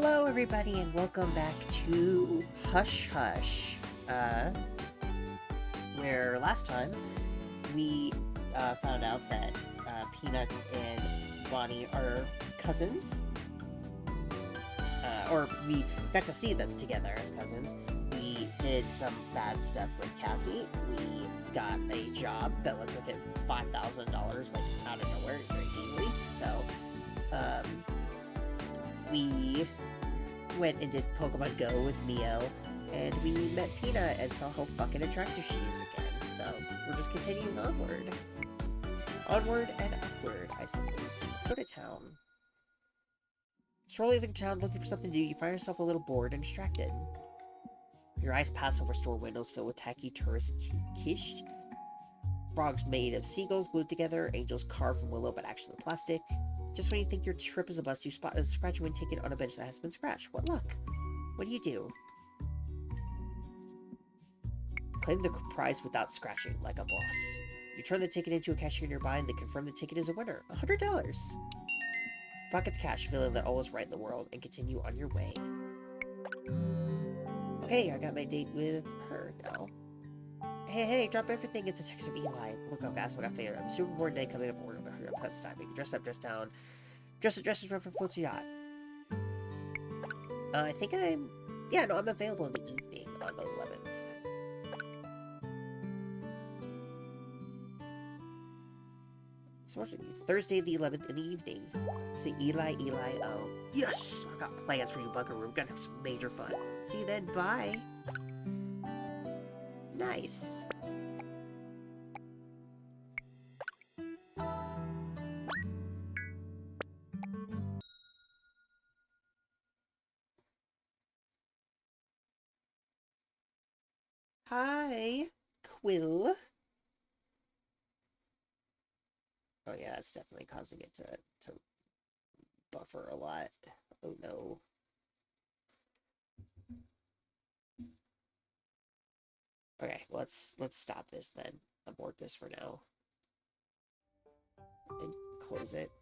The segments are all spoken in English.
Hello, everybody, and welcome back to Hush Hush, where last time we found out that Peanut and Bonnie are cousins, or we got to see them together as cousins. We did some bad stuff with Cassie. We got a job that looked like $5,000, like out of nowhere, very easily. So, we went and did Pokemon Go with Mio, and we met Peanut and saw how fucking attractive she is again. So, we're just continuing onward. Onward and upward, I suppose. Let's go to town. Strolling through town looking for something to do, you find yourself a little bored and distracted. Your eyes pass over store windows filled with tacky tourist quiche. Frogs made of seagulls glued together, angels carved from willow but actually plastic. Just when you think your trip is a bust, you spot a scratch-and-win ticket on a bench that has been scratched. What luck? What do? Claim the prize without scratching, like a boss. You turn the ticket into a cashier nearby and they confirm the ticket is a winner. $100! Pocket the cash, feeling that all is right in the world, and continue on your way. Okay, I got my date with her now. Hey, drop everything. It's a text from Eli. Look how fast I got figured. I'm super bored today coming up with work. Hurry up, that's time. You can dress up, dress down. Dress is run for floats yacht. I think I'm... Yeah, no, I'm available in the evening on the 11th. So what's it? Thursday the 11th in the evening. Say Eli, oh. Yes! I got plans for you, Bunker. We're gonna have some major fun. See you then, bye! Nice. Hi, Quill. Oh yeah, it's definitely causing it to buffer a lot. Oh no. Okay, let's stop this then. Abort this for now. And close it.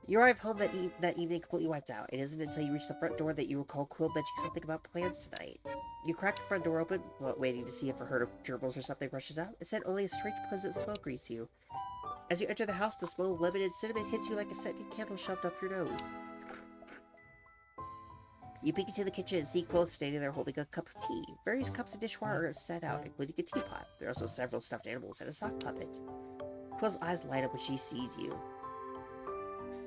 You arrive home that evening completely wiped out. It isn't until you reach the front door that you recall Quill mentioning something about plans tonight. You crack the front door open, waiting to see if a herd of gerbils or something rushes out. Instead, only a strange, pleasant smell greets you. As you enter the house, the smell of limited cinnamon hits you like a scented candle shoved up your nose. You peek into the kitchen and see Quill standing there holding a cup of tea. Various cups and dishware are set out, including a teapot. There are also several stuffed animals and a sock puppet. Quill's eyes light up when she sees you.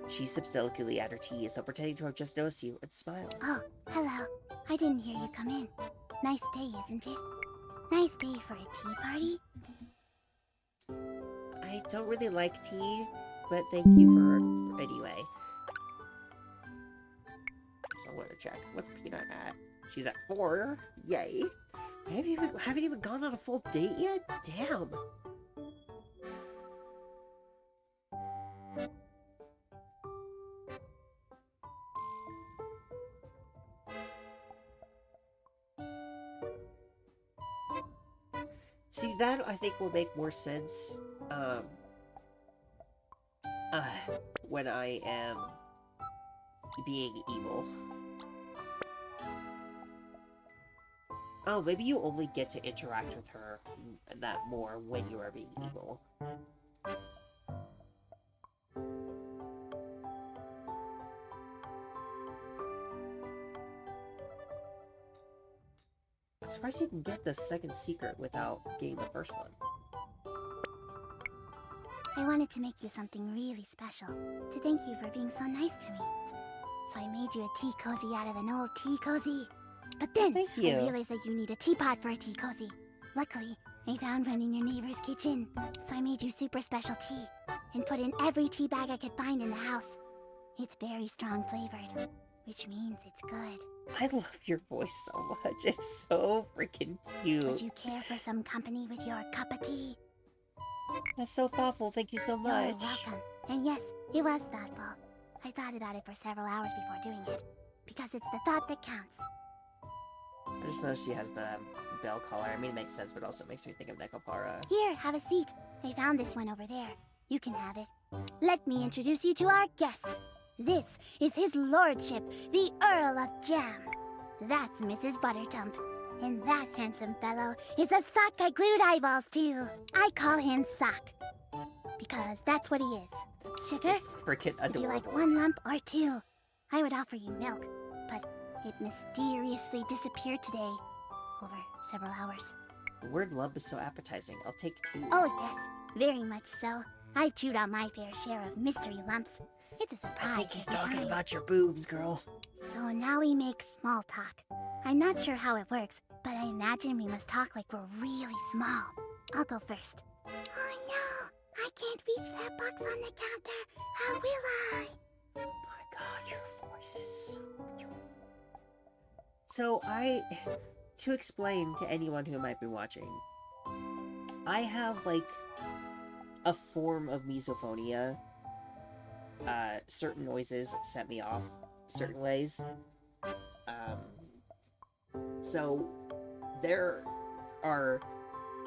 She sips delicately at her tea, as though pretending to have just noticed you, and smiles. Oh, hello. I didn't hear you come in. Nice day, isn't it? Nice day for a tea party? I don't really like tea, but thank you for anyway. So I want to check. What's Peanut at? She's at 4. Yay. I haven't even gone on a full date yet? Damn. See, that I think will make more sense when I am being evil. Oh, maybe you only get to interact with her and that more when you are being evil. I'm surprised you can get the second secret without getting the first one. I wanted to make you something really special, to thank you for being so nice to me. So I made you a tea cozy out of an old tea cozy. But then, Thank you. I realized that you need a teapot for a tea cozy. Luckily, I found one in your neighbor's kitchen. So I made you super special tea, and put in every tea bag I could find in the house. It's very strong flavored, which means it's good. I love your voice so much. It's so freaking cute. Would you care for some company with your cup of tea? That's so thoughtful. Thank you so much. You're welcome. And yes, it was thoughtful. I thought about it for several hours before doing it, because it's the thought that counts. I just noticed she has the bell collar. I mean, it makes sense, but also makes me think of Nekopara. Here, have a seat. I found this one over there. You can have it. Let me introduce you to our guests. This is his lordship, the Earl of Jam. That's Mrs. Buttertump. And that handsome fellow is a sock I glued eyeballs to. I call him Sock. Because that's what he is. Sugar? Freaking Would you adorable. like 1 lump or 2? I would offer you milk, but it mysteriously disappeared today. Over several hours. The word lump is so appetizing. I'll take 2. Oh yes, very much so. I've chewed on my fair share of mystery lumps. It's a surprise I think he's every talking time. about your boobs, girl. So now we make small talk. I'm not sure how it works, but I imagine we must talk like we're really small. I'll go first. Oh no, I can't reach that box on the counter. How will I? Oh my god, your voice is so beautiful. So to explain to anyone who might be watching, I have like a form of misophonia. Certain noises set me off certain ways. So there are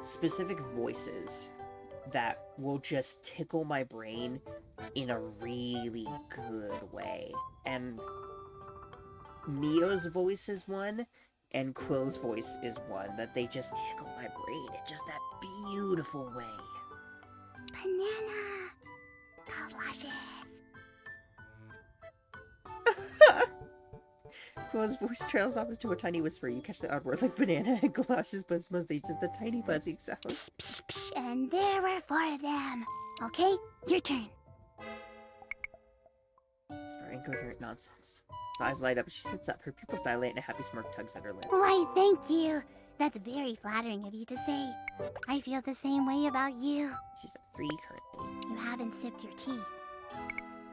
specific voices that will just tickle my brain in a really good way. And Neo's voice is one, and Quill's voice is one that they just tickle my brain in just that beautiful way. Banana. Galoshes. Quill's voice trails off into a tiny whisper. You catch the odd word like banana and galoshes, but it's mostly just the tiny buzzing sound. Psh, psh, psh, and there were 4 of them. Okay, your turn. Snort incoherent nonsense. His eyes light up as she sits up. Her pupils dilate and a happy smirk tugs at her lips. Why, thank you. That's very flattering of you to say. I feel the same way about you. She's at 3 currently. You haven't sipped your tea.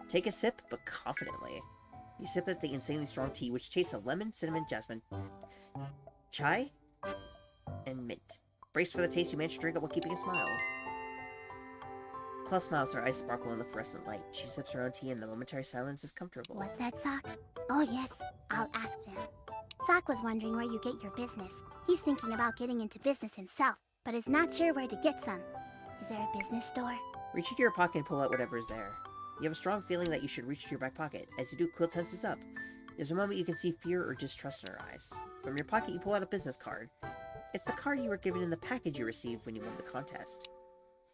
Take a sip, but confidently. You sip at the insanely strong tea, which tastes of lemon, cinnamon, jasmine, chai, and mint. Brace for the taste, you manage to drink it while keeping a smile. Quill smiles, her eyes sparkle in the fluorescent light. She sips her own tea, and the momentary silence is comfortable. What's that, Sock? Oh, yes. I'll ask them. Sock was wondering where you get your business. He's thinking about getting into business himself, but is not sure where to get some. Is there a business store? Reach into your pocket and pull out whatever is there. You have a strong feeling that you should reach to your back pocket. As you do, Quill tenses up. There's a moment you can see fear or distrust in her eyes. From your pocket, you pull out a business card. It's the card you were given in the package you received when you won the contest.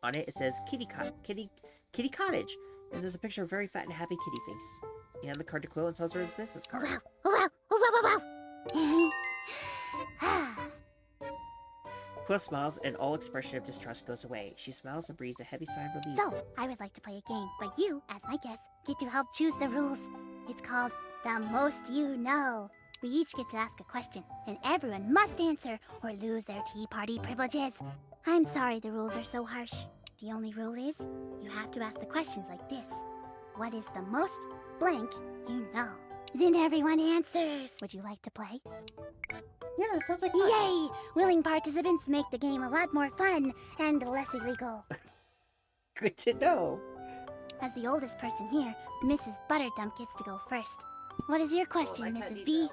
On it, it says Kitty Cottage, and there's a picture of a very fat and happy kitty face. You hand the card to Quill and tells her his business Oh, card. wow. Oh, wow. Oh, wow, wow, wow. Quill smiles, and all expression of distrust goes away. She smiles and breathes a heavy sigh of relief. So, I would like to play a game, but you, as my guest, get to help choose the rules. It's called The Most You Know. We each get to ask a question, and everyone must answer or lose their tea party privileges. I'm sorry the rules are so harsh. The only rule is, you have to ask the questions like this. What is the most blank you know? Then everyone answers. Would you like to play? Yeah, it sounds like fun. Yay! Willing participants make the game a lot more fun and less illegal. Good to know. As the oldest person here, Mrs. Butterdump gets to go first. What is your question, I Mrs. can't B?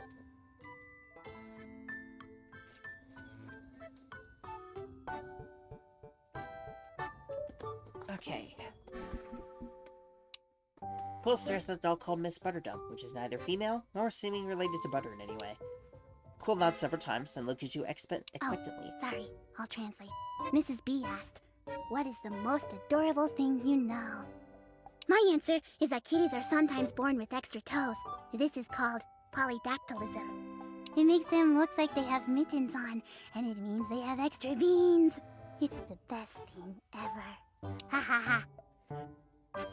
Okay. Quill stares at the doll called Miss Butterdump, which is neither female nor seeming related to butter in any way. Quill nods several times, then looks at you expectantly. Sorry, I'll translate. Mrs. B asked, what is the most adorable thing you know? My answer is that kitties are sometimes born with extra toes. This is called polydactylism. It makes them look like they have mittens on, and it means they have extra beans. It's the best thing ever. Ha ha ha.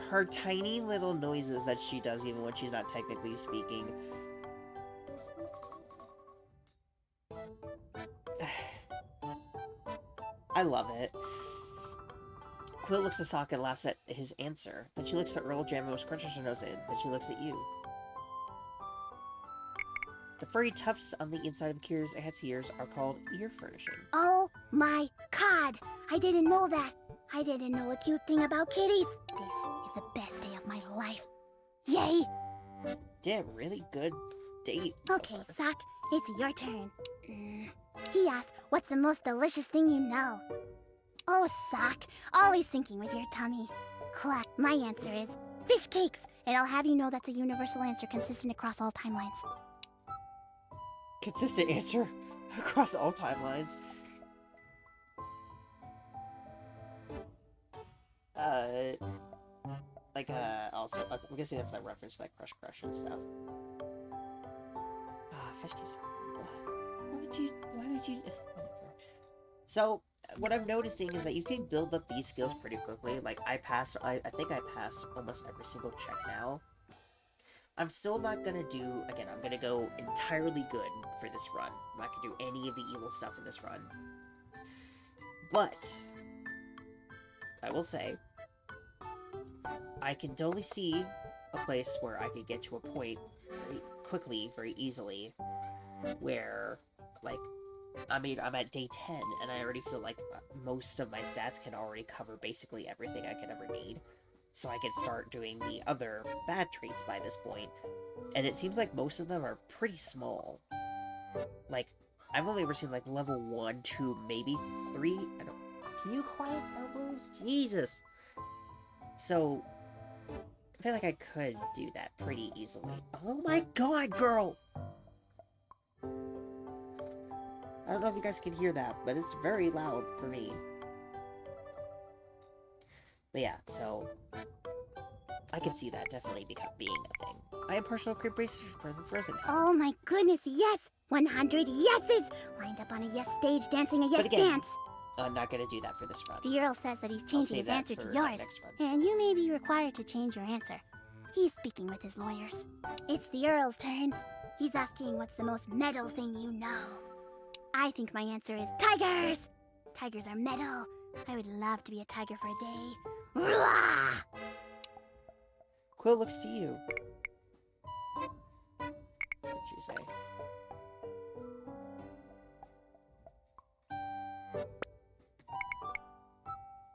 Her tiny little noises that she does even when she's not technically speaking. I love it. Quill looks at Sock and laughs at his answer. Then she looks at Earl Jam and scrunches her nose in. Then she looks at you. The furry tufts on the inside of Kira's head's ears are called ear furnishing. Oh my god! I didn't know that! I didn't know a cute thing about kitties! This is the best day of my life! Yay! Damn, really good date. so Okay, far. Sock, it's your turn. He asked, what's the most delicious thing you know? Oh, Sock, always thinking with your tummy. class. My answer is fish cakes, and I'll have you know that's a universal answer consistent across all timelines. Consistent answer across all timelines. Also, I'm guessing that's that reference to that Crush and stuff. Fish cakes. Why would you? So, what I'm noticing is that you can build up these skills pretty quickly. Like, I think I passed almost every single check now. I'm still not gonna do, again, I'm gonna go entirely good for this run. I'm not gonna do any of the evil stuff in this run. But, I will say, I can totally see a place where I could get to a point very quickly, very easily, where, like, I mean, I'm at day 10, and I already feel like most of my stats can already cover basically everything I could ever need. So I could start doing the other bad traits by this point. And it seems like most of them are pretty small. Like, I've only ever seen, like, level 1, 2, maybe 3. Can you quiet elbows? Jesus! So, I feel like I could do that pretty easily. Oh my god, girl! I don't know if you guys can hear that, but it's very loud for me. But yeah, so I can see that definitely being a thing. I have personal crib braces for Frozen. Oh my goodness, yes! 100 yeses! Lined up on a yes stage dancing a yes dance. I'm not gonna do that for this run. The Earl says that he's changing his answer to yours, and you may be required to change your answer. He's speaking with his lawyers. It's the Earl's turn. He's asking what's the most metal thing you know. I think my answer is tigers! Tigers are metal. I would love to be a tiger for a day. Rah! Quill looks to you. What'd she say?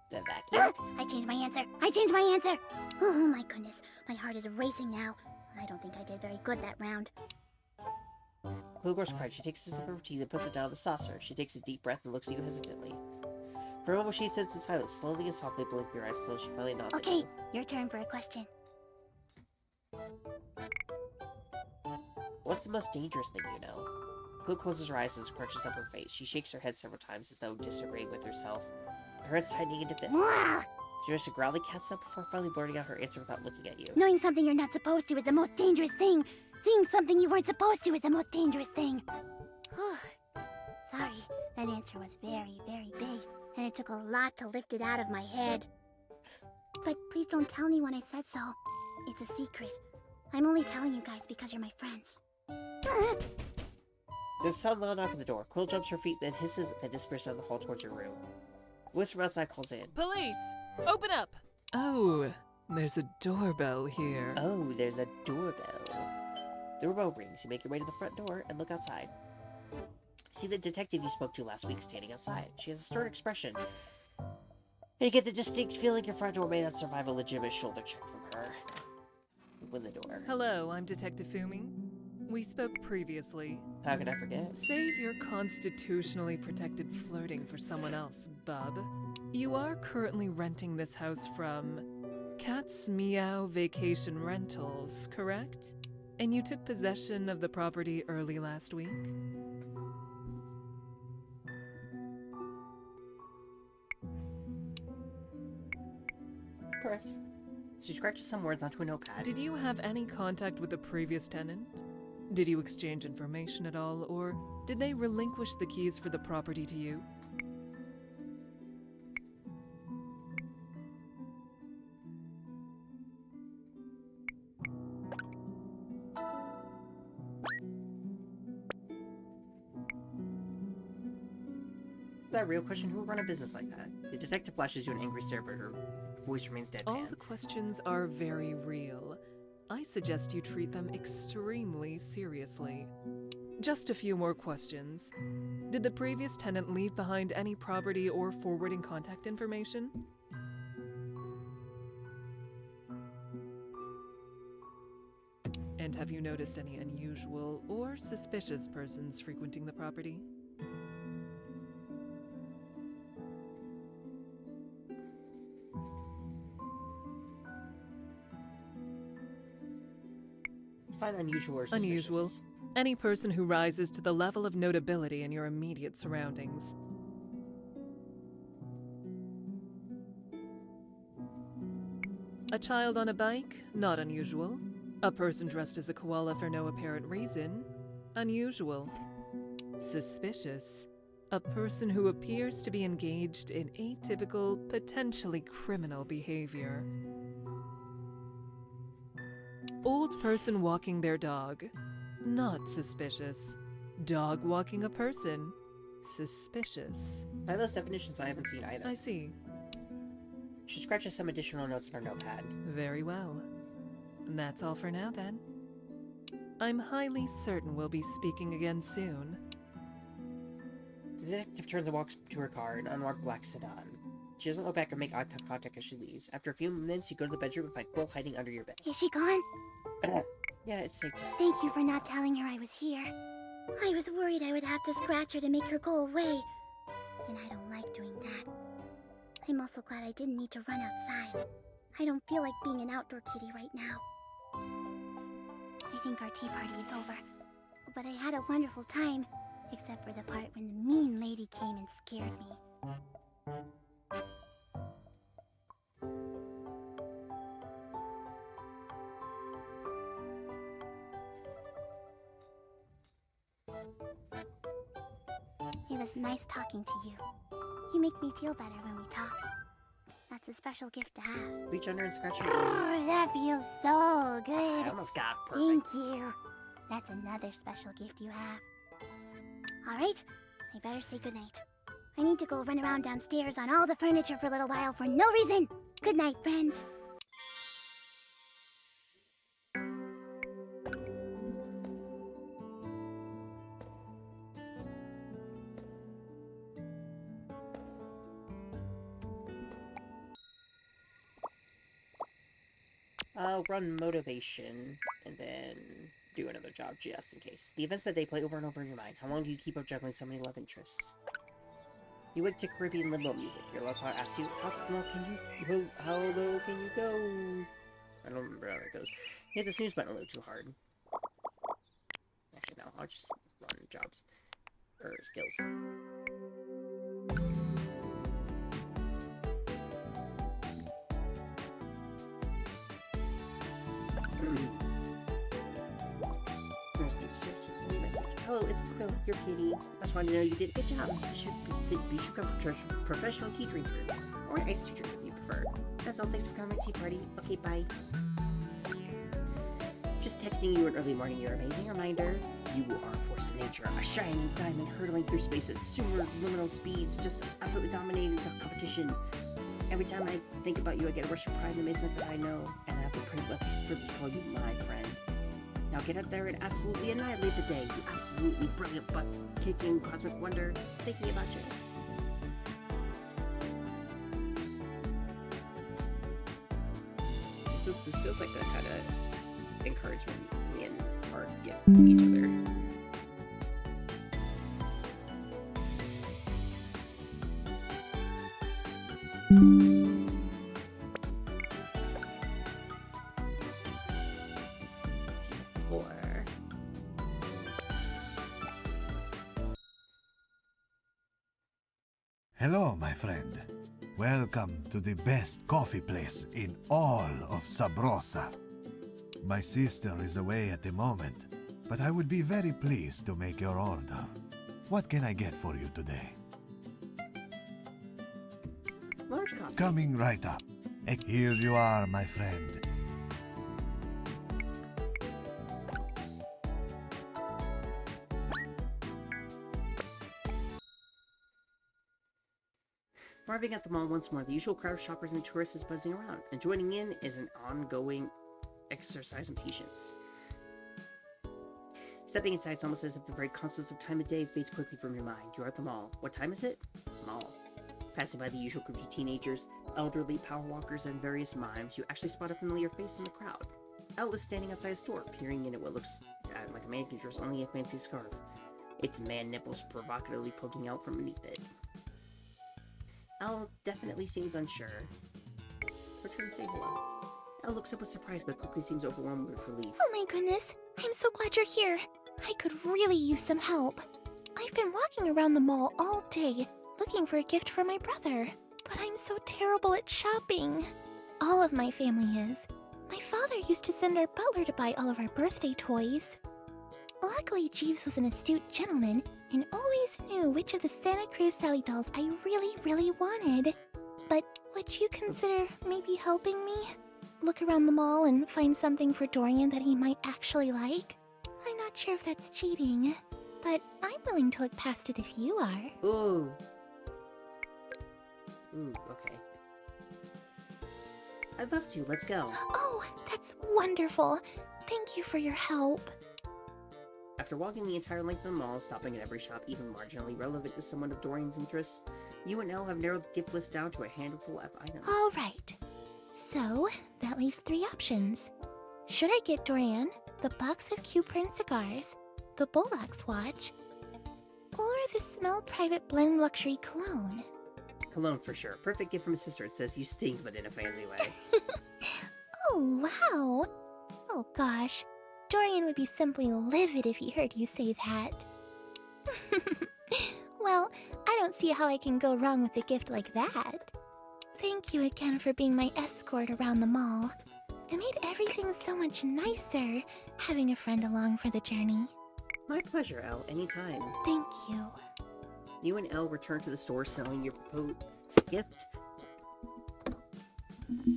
The vacuum? I changed my answer. I changed my answer. Oh my goodness. My heart is racing now. I don't think I did very good that round. Quill grows quiet. She takes a sip of her tea, then puts it down the saucer. She takes a deep breath and looks at you hesitantly. For a moment, she sits in silence, slowly and softly blinking her eyes until she finally nods at you. Okay, your turn for a question. What's the most dangerous thing you know? Quill closes her eyes and scrunches up her face. She shakes her head several times as though disagreeing with herself. Her head's tightening into fists. Rah! She makes a growly cat's up before finally blurting out her answer without looking at you. Knowing something you're not supposed to is the most dangerous thing. Seeing something you weren't supposed to is the most dangerous thing. Sorry, that answer was very, very big, and it took a lot to lift it out of my head. But please don't tell anyone I said so. It's a secret. I'm only telling you guys because you're my friends. There's a sudden loud knock on the door. Quill jumps her feet, then hisses, then disappears down the hall towards her room. A voice from outside calls in. Police! Open up! Oh, there's a doorbell here. Oh, there's a doorbell. The doorbell rings. You make your way to the front door and look outside. See the detective you spoke to last week standing outside. She has a stern expression. And you get the distinct feeling your front door may not survive a legitimate shoulder check from her. Open the door. Hello, I'm Detective Fumi. We spoke previously. How could I forget? Save your constitutionally protected flirting for someone else, bub. You are currently renting this house from Cat's Meow Vacation Rentals, correct? And you took possession of the property early last week? Correct. She scratches some words onto a notepad. Did you have any contact with the previous tenant? Did you exchange information at all, or did they relinquish the keys for the property to you? Is that a real question? Who would run a business like that? The detective flashes you an angry stare, but her voice remains deadpan. All the questions are very real. I suggest you treat them extremely seriously. Just a few more questions. Did the previous tenant leave behind any property or forwarding contact information? And have you noticed any unusual or suspicious persons frequenting the property? Find unusual or suspicious. Unusual. Any person who rises to the level of notability in your immediate surroundings. A child on a bike? Not unusual. A person dressed as a koala for no apparent reason? Unusual. Suspicious. A person who appears to be engaged in atypical, potentially criminal behavior. Old person walking their dog. Not suspicious. Dog walking a person. Suspicious. By those definitions, I haven't seen either. I see. She scratches some additional notes in her notepad. Very well. That's all for now, then. I'm highly certain we'll be speaking again soon. The detective turns and walks to her car, an unmarked black sedan. She doesn't look back or make eye contact as she leaves. After a few minutes, you go to the bedroom and find Quill hiding under your bed. Is she gone? Yeah, it's safe to Thank you for not telling her I was here. I was worried I would have to scratch her to make her go away. And I don't like doing that. I'm also glad I didn't need to run outside. I don't feel like being an outdoor kitty right now. I think our tea party is over. But I had a wonderful time. Except for the part when the mean lady came and scared me. It was nice talking to you. You make me feel better when we talk. That's a special gift to have. reach under and scratch her. Oh, that feels so good. I almost got perfect. Thank you. That's another special gift you have. Alright, I better say goodnight. I need to go run around downstairs on all the furniture for a little while for no reason. Good night, friend. I'll run motivation, and then do another job just in case. The events that they play over and over in your mind. How long do you keep up juggling so many love interests? You went to Caribbean limbo music. Your love heart asks you, how low can you go? I don't remember how that goes. Hit the snooze button a little too hard. Actually, no, I'll just run jobs. Or skills. Hello, it's Quill, your kitty. I just wanted to know you did a good job. You should become a professional tea drinker. Or an iced tea drinker if you prefer. That's all, thanks for coming to my tea party. Okay, bye. Just texting you an early morning, your amazing reminder. You are a force of nature, a shining diamond hurtling through space at superluminal speeds, just absolutely dominating the competition. Every time I think about you, I get a rush of pride and amazement that I know, and I have the privilege to call you my friend. Now get out there and absolutely annihilate the day, you absolutely brilliant butt-kicking cosmic wonder, thinking about you. This feels like the kind of encouragement me and Art give each other. Hello, my friend. Welcome to the best coffee place in all of Sabrosa. My sister is away at the moment, but I would be very pleased to make your order. What can I get for you today? Large coffee. Coming right up. Here you are, my friend. Arriving at the mall once more, the usual crowd of shoppers and tourists is buzzing around, and joining in is an ongoing exercise in patience. Stepping inside, it's almost as if the very concept of time of day fades quickly from your mind. You're at the mall. What time is it? Mall. Passing by the usual groups of teenagers, elderly power walkers, and various mimes, you actually spot a familiar face in the crowd. Elle is standing outside a store, peering in at what looks like a mannequin dressed only in a fancy scarf. Its man nipples provocatively poking out from beneath it. Elle definitely seems unsure. Return and say hello. Elle looks up with surprise but quickly seems overwhelmed with relief. Oh my goodness, I'm so glad you're here. I could really use some help. I've been walking around the mall all day, looking for a gift for my brother. But I'm so terrible at shopping. All of my family is. My father used to send our butler to buy all of our birthday toys. Luckily, Jeeves was an astute gentleman and always knew which of the Santa Cruz Sally dolls I really wanted. But would you consider maybe helping me? Look around the mall and find something for Dorian that he might actually like? I'm not sure if that's cheating, but I'm willing to look past it if you are. Ooh. Ooh, okay. I'd love to. Let's go. Oh, that's wonderful. Thank you for your help. After walking the entire length of the mall, stopping at every shop even marginally relevant to someone of Dorian's interests, you and Elle have narrowed the gift list down to a handful of items. All right. So, that leaves 3 options. Should I get Dorian the box of Q-Print cigars, the Bolex watch, or the Smell Private Blend Luxury Cologne? Cologne for sure. Perfect gift from his sister. It says you stink, but in a fancy way. Oh, wow. Oh gosh. Dorian would be simply livid if he heard you say that. Well, I don't see how I can go wrong with a gift like that. Thank you again for being my escort around the mall. It made everything so much nicer, having a friend along for the journey. My pleasure, Elle. Anytime. Thank you. You and Elle return to the store selling your proposed gift.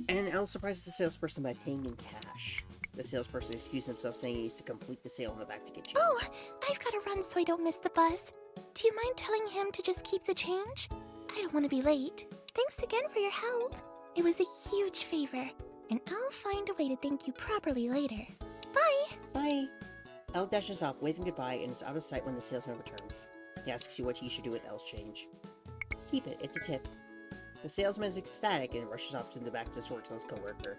And Elle surprises the salesperson by paying in cash. The salesperson excused himself, saying he needs to complete the sale in the back to get change. Oh, I've got to run so I don't miss the bus. Do you mind telling him to just keep the change? I don't want to be late. Thanks again for your help. It was a huge favor, and I'll find a way to thank you properly later. Bye! Bye! Elle dashes off, waving goodbye, and is out of sight when the salesman returns. He asks you what you should do with Elle's change. Keep it, it's a tip. The salesman is ecstatic and rushes off to the back to the store to his coworker.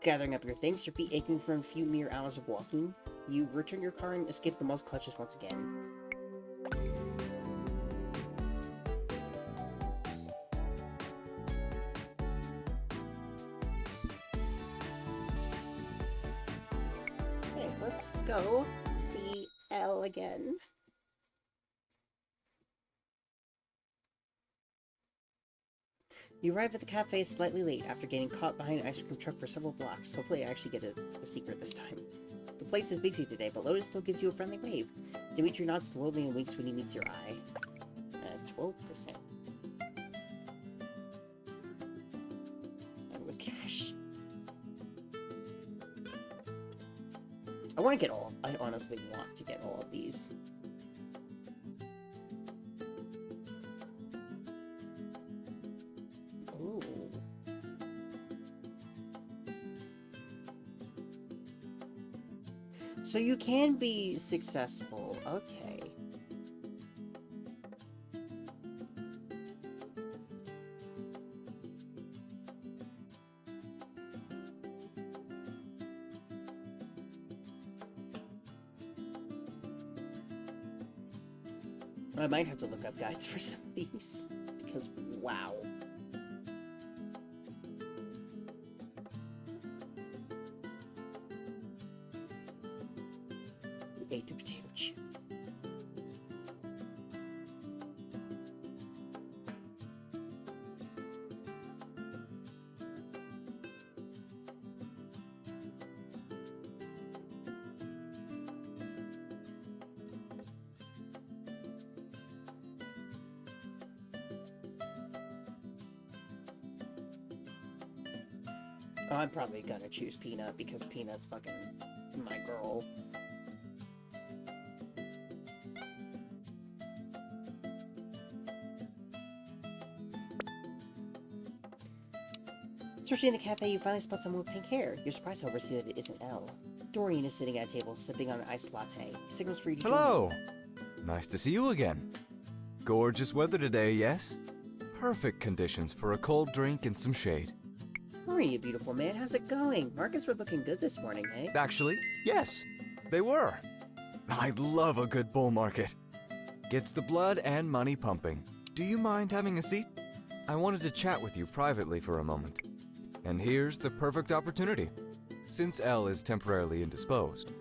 Gathering up your things, your feet aching from a few mere hours of walking, you return your car and escape the mall's clutches once again. Okay, let's go see Elle again. You arrive at the cafe slightly late after getting caught behind an ice cream truck for several blocks. Hopefully I actually get a secret this time. The place is busy today, but Lotus still gives you a friendly wave. Dimitri nods slowly and winks when he meets your eye. 12%. And with cash. I want to get all. I honestly want to get all of these. Ooh. So you can be successful. Okay. I might have to look up guides for some of these, because wow. Ate the potato chip. Oh, I'm probably gonna choose Peanut because Peanut's fucking my girl. Searching the cafe, you finally spot someone with pink hair. You're surprised, however, to see that it isn't Elle. Dorian is sitting at a table, sipping on an iced latte. He signals for you to Hello! Nice to see you again. Gorgeous weather today, yes? Perfect conditions for a cold drink and some shade. Dorian, you beautiful man. How's it going? Markets were looking good this morning, eh? Actually, yes, they were. I love a good bull market. Gets the blood and money pumping. Do you mind having a seat? I wanted to chat with you privately for a moment. And here's the perfect opportunity. Since Elle is temporarily indisposed,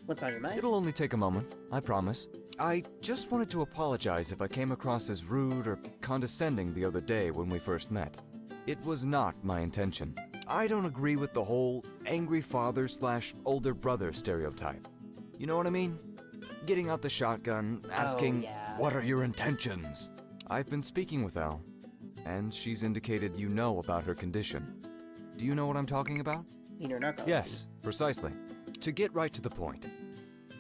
What's on your mind? it'll only take a moment, I promise. I just wanted to apologize if I came across as rude or condescending the other day when we first met. It was not my intention. I don't agree with the whole angry father/older brother stereotype. You know what I mean? Getting out the shotgun, asking, yeah. "What are your intentions?" I've been speaking with Elle, and she's indicated you know about her condition. Do you know what I'm talking about? You know, narcolepsy. Yes, precisely. To get right to the point,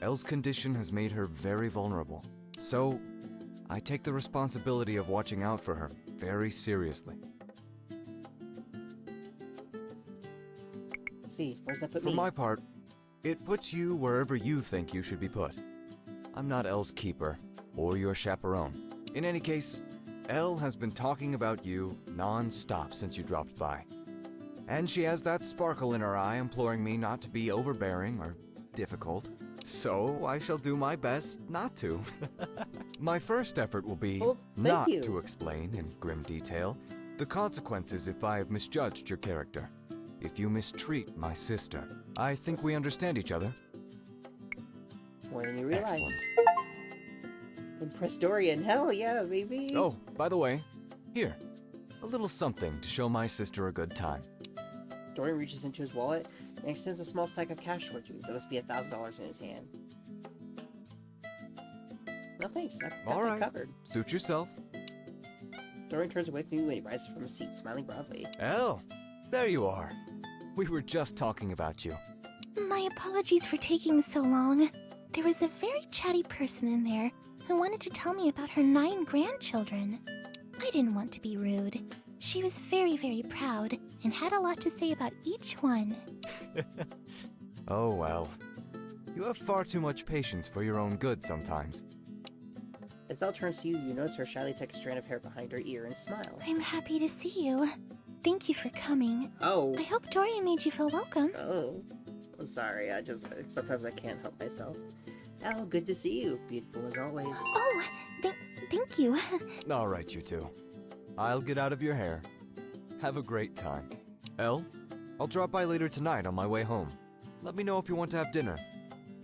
Elle's condition has made her very vulnerable. So, I take the responsibility of watching out for her very seriously. See, where's that put For me? my part, it puts you wherever you think you should be put. I'm not Elle's keeper or your chaperone. In any case, Elle has been talking about you non-stop since you dropped by. And she has that sparkle in her eye imploring me not to be overbearing or difficult. So I shall do my best not to. My first effort will be Oh, thank not you. to explain in grim detail the consequences if I have misjudged your character. If you mistreat my sister. I think we understand each other. More than you realize. Excellent. Impress Dorian. Hell yeah, baby. Oh, by the way, here. A little something to show my sister a good time. Dorian reaches into his wallet and extends a small stack of cash towards you. There must be $1,000 in his hand. No thanks, I've got All that right. covered. Suit yourself. Dorian turns away from you and he rises from his seat, smiling broadly. Elle, there you are. We were just talking about you. My apologies for taking so long. There was a very chatty person in there who wanted to tell me about her 9 grandchildren. I didn't want to be rude. She was very, very proud and had a lot to say about each one. Oh well. You have far too much patience for your own good sometimes. As Elle turns to you, you notice her shyly tuck a strand of hair behind her ear and smile. I'm happy to see you. Thank you for coming. Oh. I hope Dorian made you feel welcome. Oh. I'm sorry, sometimes I can't help myself. Elle, good to see you. Beautiful as always. Oh, thank you. All right, you two. I'll get out of your hair. Have a great time. Elle, I'll drop by later tonight on my way home. Let me know if you want to have dinner.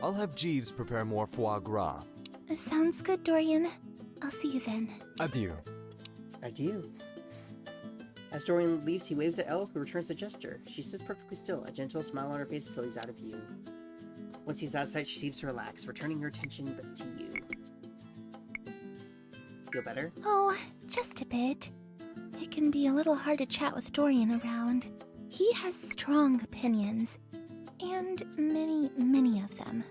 I'll have Jeeves prepare more foie gras. Sounds good, Dorian. I'll see you then. Adieu. Adieu. As Dorian leaves, he waves at Elle, who returns the gesture. She sits perfectly still, a gentle smile on her face until he's out of view. Once he's outside, she seems to relax, returning her attention but to you. Feel better? Oh, just a bit. It can be a little hard to chat with Dorian around. He has strong opinions, and many, many of them.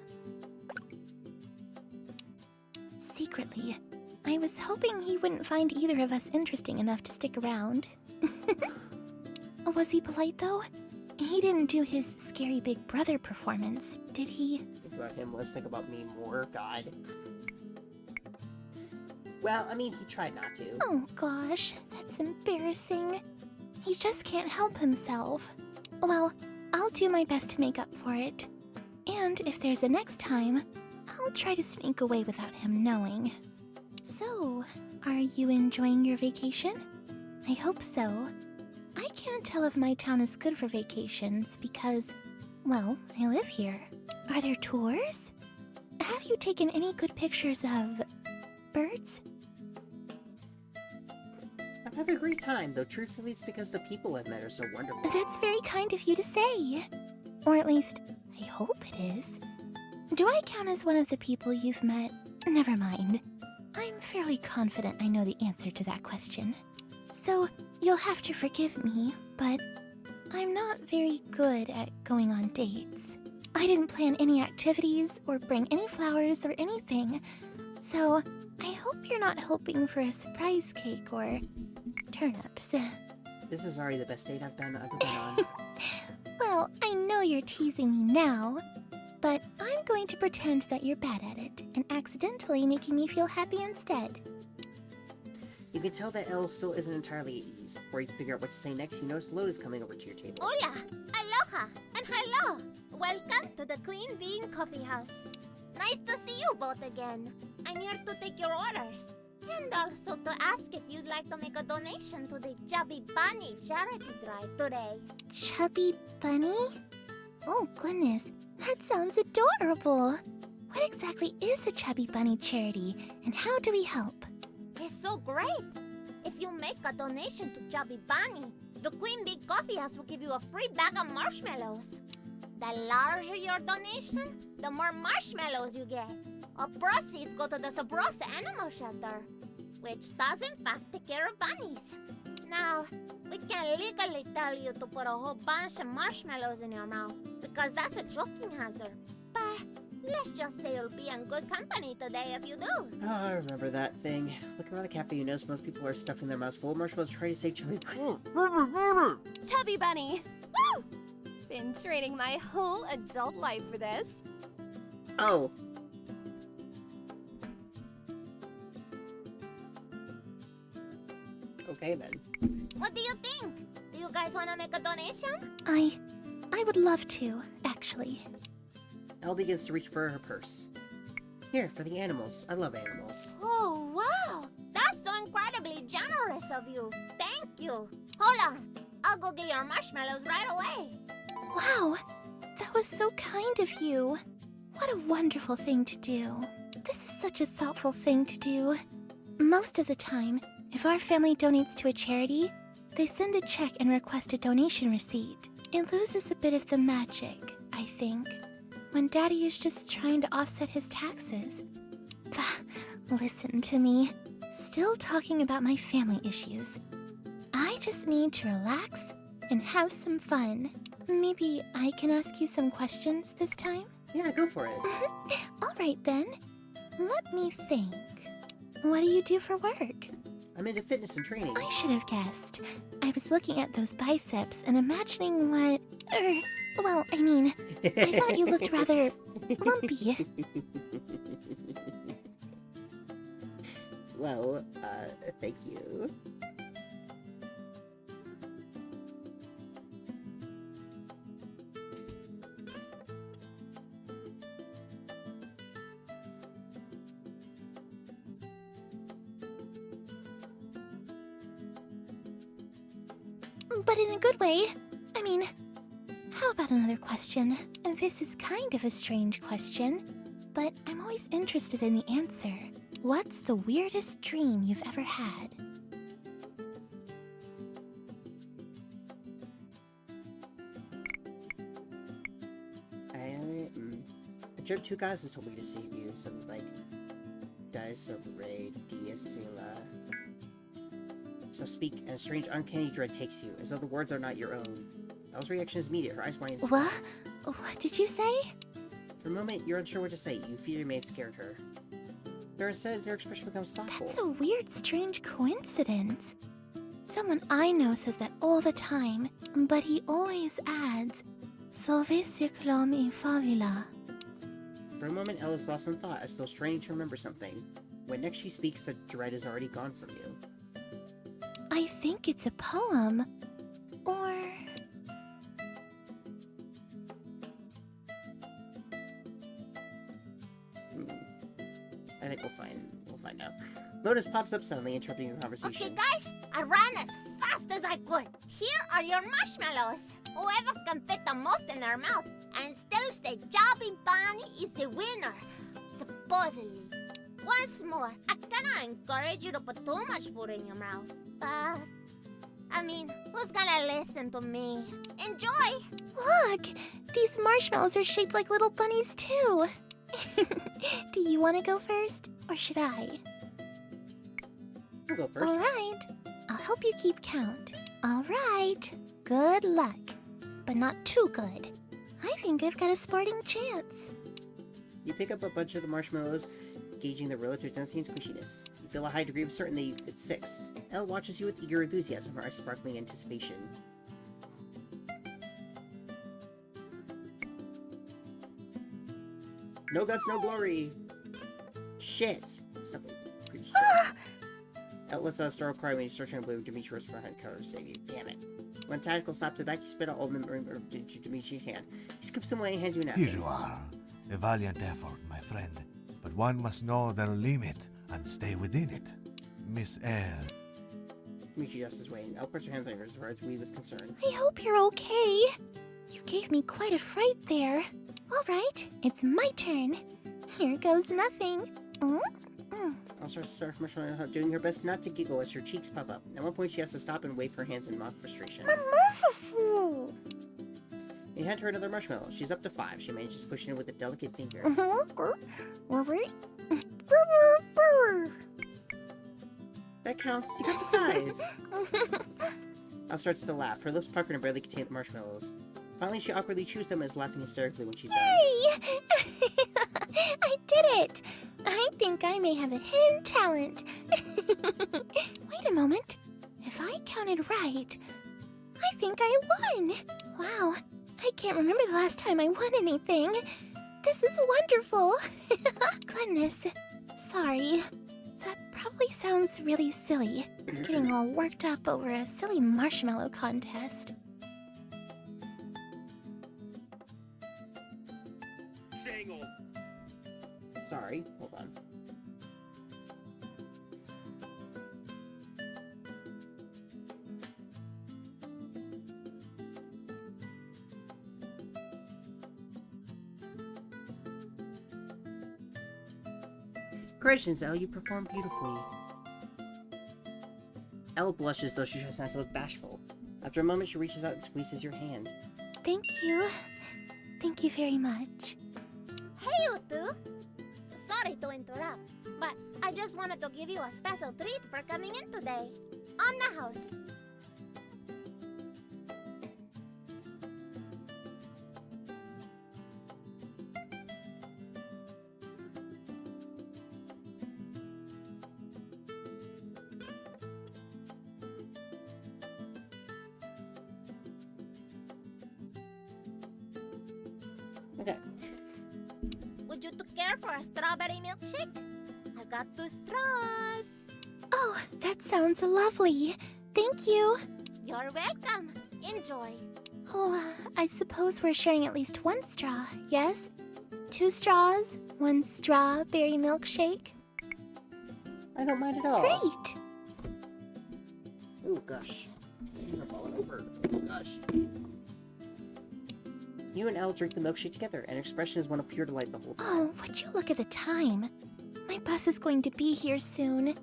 Secretly, I was hoping he wouldn't find either of us interesting enough to stick around. Was he polite, though? He didn't do his scary big brother performance, did he? Think about him, let's think about me more, God. Well, I mean, he tried not to. Oh gosh, that's embarrassing. He just can't help himself. Well, I'll do my best to make up for it. And if there's a next time, I'll try to sneak away without him knowing. So, are you enjoying your vacation? I hope so. I can't tell if my town is good for vacations because, well, I live here. Are there tours? Have you taken any good pictures of birds? I'm having a great time, though truthfully it's because the people I've met are so wonderful. That's very kind of you to say. Or at least, I hope it is. Do I count as one of the people you've met? Never mind. I'm fairly confident I know the answer to that question. So, you'll have to forgive me, but I'm not very good at going on dates. I didn't plan any activities or bring any flowers or anything, so I hope you're not hoping for a surprise cake or turnips. This is already the best date I've been on. Well, I know you're teasing me now, but I'm going to pretend that you're bad at it and accidentally making me feel happy instead. You can tell that Elle still isn't entirely at ease. Before you can figure out what to say next, you notice Lotus coming over to your table. Hola, aloha, and hello. Welcome to the Clean Bean Coffee House. Nice to see you both again. I'm here to take your orders. And also to ask if you'd like to make a donation to the Chubby Bunny charity drive today. Chubby Bunny? Oh, goodness. That sounds adorable. What exactly is a Chubby Bunny charity, and how do we help? It's so great! If you make a donation to Chubby Bunny, the Queen Bee Coffee House will give you a free bag of marshmallows. The larger your donation, the more marshmallows you get. Our proceeds go to the Sabrosa Animal Shelter, which does in fact take care of bunnies. Now, we can't legally tell you to put a whole bunch of marshmallows in your mouth, because that's a choking hazard. But let's just say you'll be in good company today if you do. Oh, I remember that thing. Looking around the cafe, you notice most people are stuffing their mouths full of marshmallows trying to say Chubby Bunny. Chubby Bunny! Woo! Been training my whole adult life for this. Oh. Okay then. What do you think? Do you guys want to make a donation? I would love to, actually. Elle begins to reach for her purse. Here, for the animals. I love animals. Oh, wow! That's so incredibly generous of you. Thank you. Hold on. I'll go get your marshmallows right away. Wow, that was so kind of you. What a wonderful thing to do. This is such a thoughtful thing to do. Most of the time, if our family donates to a charity, they send a check and request a donation receipt. It loses a bit of the magic, I think, when Daddy is just trying to offset his taxes. Listen to me. Still talking about my family issues. I just need to relax and have some fun. Maybe I can ask you some questions this time? Yeah, go for it. All right then. Let me think. What do you do for work? I'm into fitness and training. I should have guessed. I was looking at those biceps and imagining what... well, I mean, I thought you looked rather lumpy. Well, thank you. But in a good way. I mean, how about another question? This is kind of a strange question, but I'm always interested in the answer. What's the weirdest dream you've ever had? I dreamt two goddesses told me to save you. Something like Daiso Ray Diasila. So speak, and a strange uncanny dread takes you, as though the words are not your own. Elle's reaction is immediate, her eyes wide in What? surprise. What did you say? For a moment, you're unsure what to say. You fear you may have scared her. But instead, your expression becomes thoughtful. That's a weird, strange coincidence. Someone I know says that all the time, but he always adds, Sauver cyclone in favela. For a moment, Elle is lost in thought, as though straining to remember something. When next she speaks, the dread is already gone from you. I think it's a poem. Or... I think we'll find out. Lotus pops up suddenly, interrupting your conversation. Okay, guys, I ran as fast as I could. Here are your marshmallows. Whoever can fit the most in their mouth and still say Chubby Bunny is the winner, supposedly. Once more, I cannot encourage you to put too much food in your mouth. But, I mean, who's gonna listen to me? Enjoy! Look! These marshmallows are shaped like little bunnies, too. Do you want to go first, or should I? I'll go first. All right. I'll help you keep count. All right. Good luck. But not too good. I think I've got a sporting chance. You pick up a bunch of the marshmallows, gauging their relative density and squishiness. You feel a high degree of certainty you fit 6. Elle watches you with eager enthusiasm, her eyes sparkling in anticipation. No guts, no glory! Shit! Stop it. Pretty sure. Elle lets out a startled cry when you start trying to blue Dimitri's behind the counter to save you. Damn it. When tactical slaps to the back, you spit out all the to Dimitri's hand. He scoops them away and hands you a napkin. Here you are. A valiant effort, my friend. But one must know their limit and stay within it. Miss Elle. Dimitri adjusts his weight, and Elle puts her hands on yours as we with concern. I hope you're okay. You gave me quite a fright there. All right, it's my turn. Here goes nothing. Elle starts to start marshmallow, doing her best not to giggle as her cheeks pop up. At one point, she has to stop and wave her hands in mock frustration. Merciful. You hand her another marshmallow. She's up to 5. She manages to push it in with a delicate finger. That counts. You got to 5. Elle starts to laugh. Her lips pucker and barely contain the marshmallows. Finally, she awkwardly chews them and is laughing hysterically when she's done. Hey! I did it! I think I may have a hidden talent. Wait a moment. If I counted right, I think I won. Wow, I can't remember the last time I won anything. This is wonderful. Goodness, sorry. That probably sounds really silly, getting all worked up over a silly marshmallow contest. Sorry, hold on. Congratulations, Elle, you performed beautifully. Elle blushes, though she tries not to look bashful. After a moment, she reaches out and squeezes your hand. Thank you. Thank you very much. Hey, you two! Sorry to interrupt, but I just wanted to give you a special treat for coming in today. On the house. Okay. Would you care for a strawberry milkshake? I've got 2 straws. Oh, that sounds lovely. Thank you. You're welcome. Enjoy. Oh, I suppose we're sharing at least 1 straw, yes? 2 straws, 1 strawberry milkshake. I don't mind at all. Great! Oh gosh. These are falling over. Oh gosh. You and Elle drink the milkshake together, and her expression is one of pure delight the whole time. Oh, would you look at the time? My bus is going to be here soon.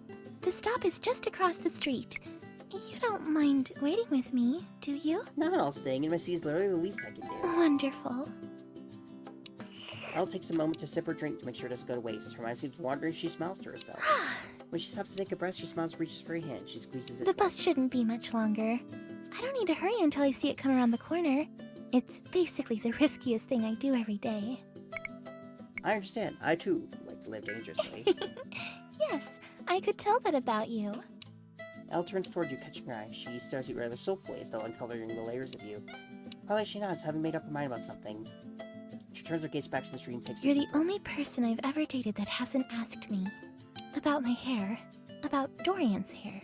The stop is just across the street. You don't mind waiting with me, do you? Not at all staying in my seat is literally the least I can do. Wonderful. Elle takes a moment to sip her drink to make sure it doesn't go to waste. Her mind seems wandering, she smiles to herself. When she stops to take a breath, she smiles and reaches for her hand. She squeezes it. The bus shouldn't be much longer. I don't need to hurry until I see it come around the corner. It's basically the riskiest thing I do every day. I understand. I too like to live dangerously. Yes, I could tell that about you. Elle turns towards you, catching her eye. She stares at you rather soulfully, as though uncovering the layers of you. Finally, she nods, having made up her mind about something. She turns her gaze back to the street and takes You're a the deep breath. only person I've ever dated that hasn't asked me about my hair, about Dorian's hair.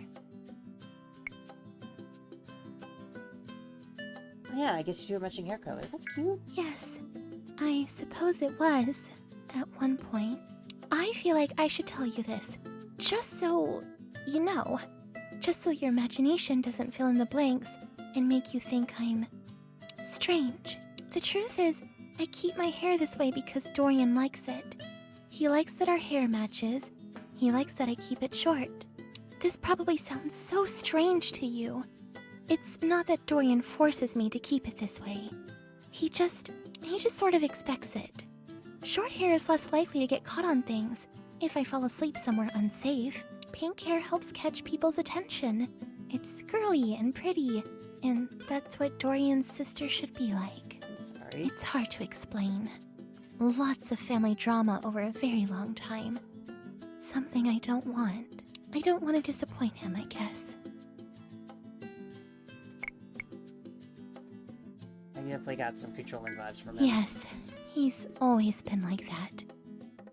Oh, yeah, I guess you do a matching hair color. That's cute. Yes, I suppose it was, at one point. I feel like I should tell you this, just so you know. Just so your imagination doesn't fill in the blanks and make you think I'm strange. The truth is, I keep my hair this way because Dorian likes it. He likes that our hair matches. He likes that I keep it short. This probably sounds so strange to you. It's not that Dorian forces me to keep it this way. He just sort of expects it. Short hair is less likely to get caught on things. If I fall asleep somewhere unsafe, pink hair helps catch people's attention. It's girly and pretty, and that's what Dorian's sister should be like. I'm sorry. It's hard to explain. Lots of family drama over a very long time. Something I don't want. I don't want to disappoint him, I guess. I definitely got some controlling vibes from him. Yes, he's always been like that.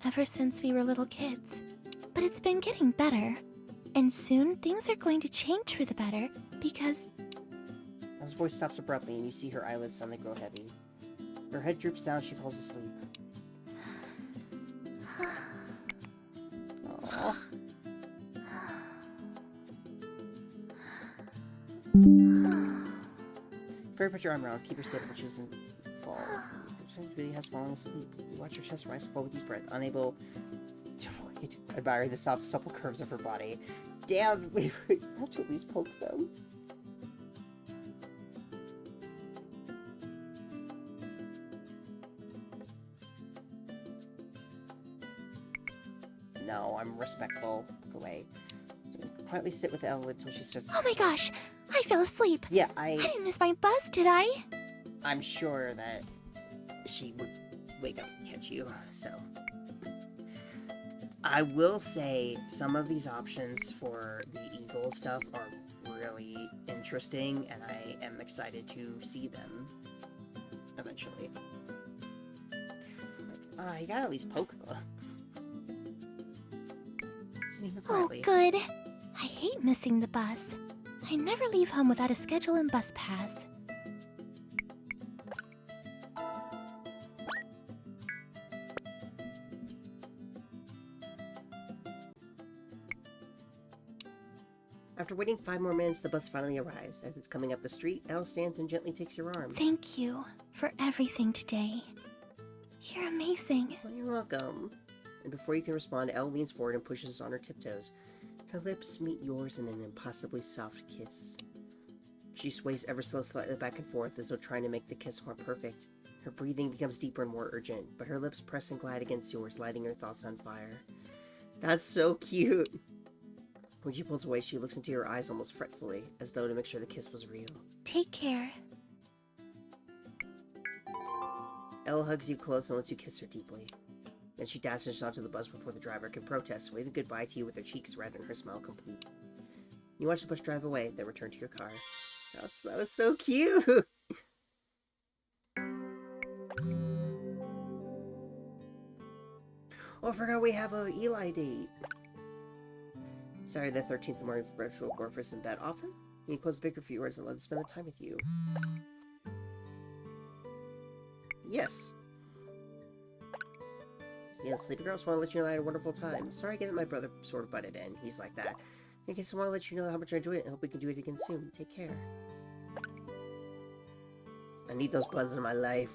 Ever since we were little kids. But it's been getting better. And soon things are going to change for the better because... Elle's voice stops abruptly and you see her eyelids suddenly grow heavy. Her head droops down, she falls asleep. Aww. to put your arm around. Keep her stable, but she doesn't fall. She really has fallen asleep. You watch her chest rise and fall with each breath, unable to avoid admiring the soft, supple curves of her body. Damn, we have to at least poke them. No, I'm respectful. Look away. Quietly sit with Elle until she starts. Oh my gosh! I fell asleep. Yeah, I didn't miss my bus, did I? I'm sure that she would wake up and catch you, so. I will say some of these options for the Eagle stuff are really interesting, and I am excited to see them eventually. You gotta at least poke her. Sitting here Oh, quietly. good. I hate missing the bus. I never leave home without a schedule and bus pass. After waiting 5 more minutes, the bus finally arrives. As it's coming up the street, Elle stands and gently takes your arm. Thank you for everything today. You're amazing. Well, you're welcome. And before you can respond, Elle leans forward and pushes on her tiptoes. Her lips meet yours in an impossibly soft kiss. She sways ever so slightly back and forth as though trying to make the kiss more perfect. Her breathing becomes deeper and more urgent, but her lips press and glide against yours, lighting her thoughts on fire. That's so cute! When she pulls away, she looks into your eyes almost fretfully, as though to make sure the kiss was real. Take care. Elle hugs you close and lets you kiss her deeply. Then she dashes onto the bus before the driver can protest, waving goodbye to you with her cheeks red and her smile complete. You watch the bus drive away, then return to your car. That was so cute! Oh, I forgot we have a Eli date. Sorry, the 13th morning for virtual Gorfus in bed. Often? Can you close the bigger few words and let them spend the time with you? Yes. Yeah, Sleepy Girls want to let you know I had a wonderful time. Sorry again that my brother sort of butted in. He's like that. I guess I want to let you know how much I enjoyed it and hope we can do it again soon. Take care. I need those buns in my life.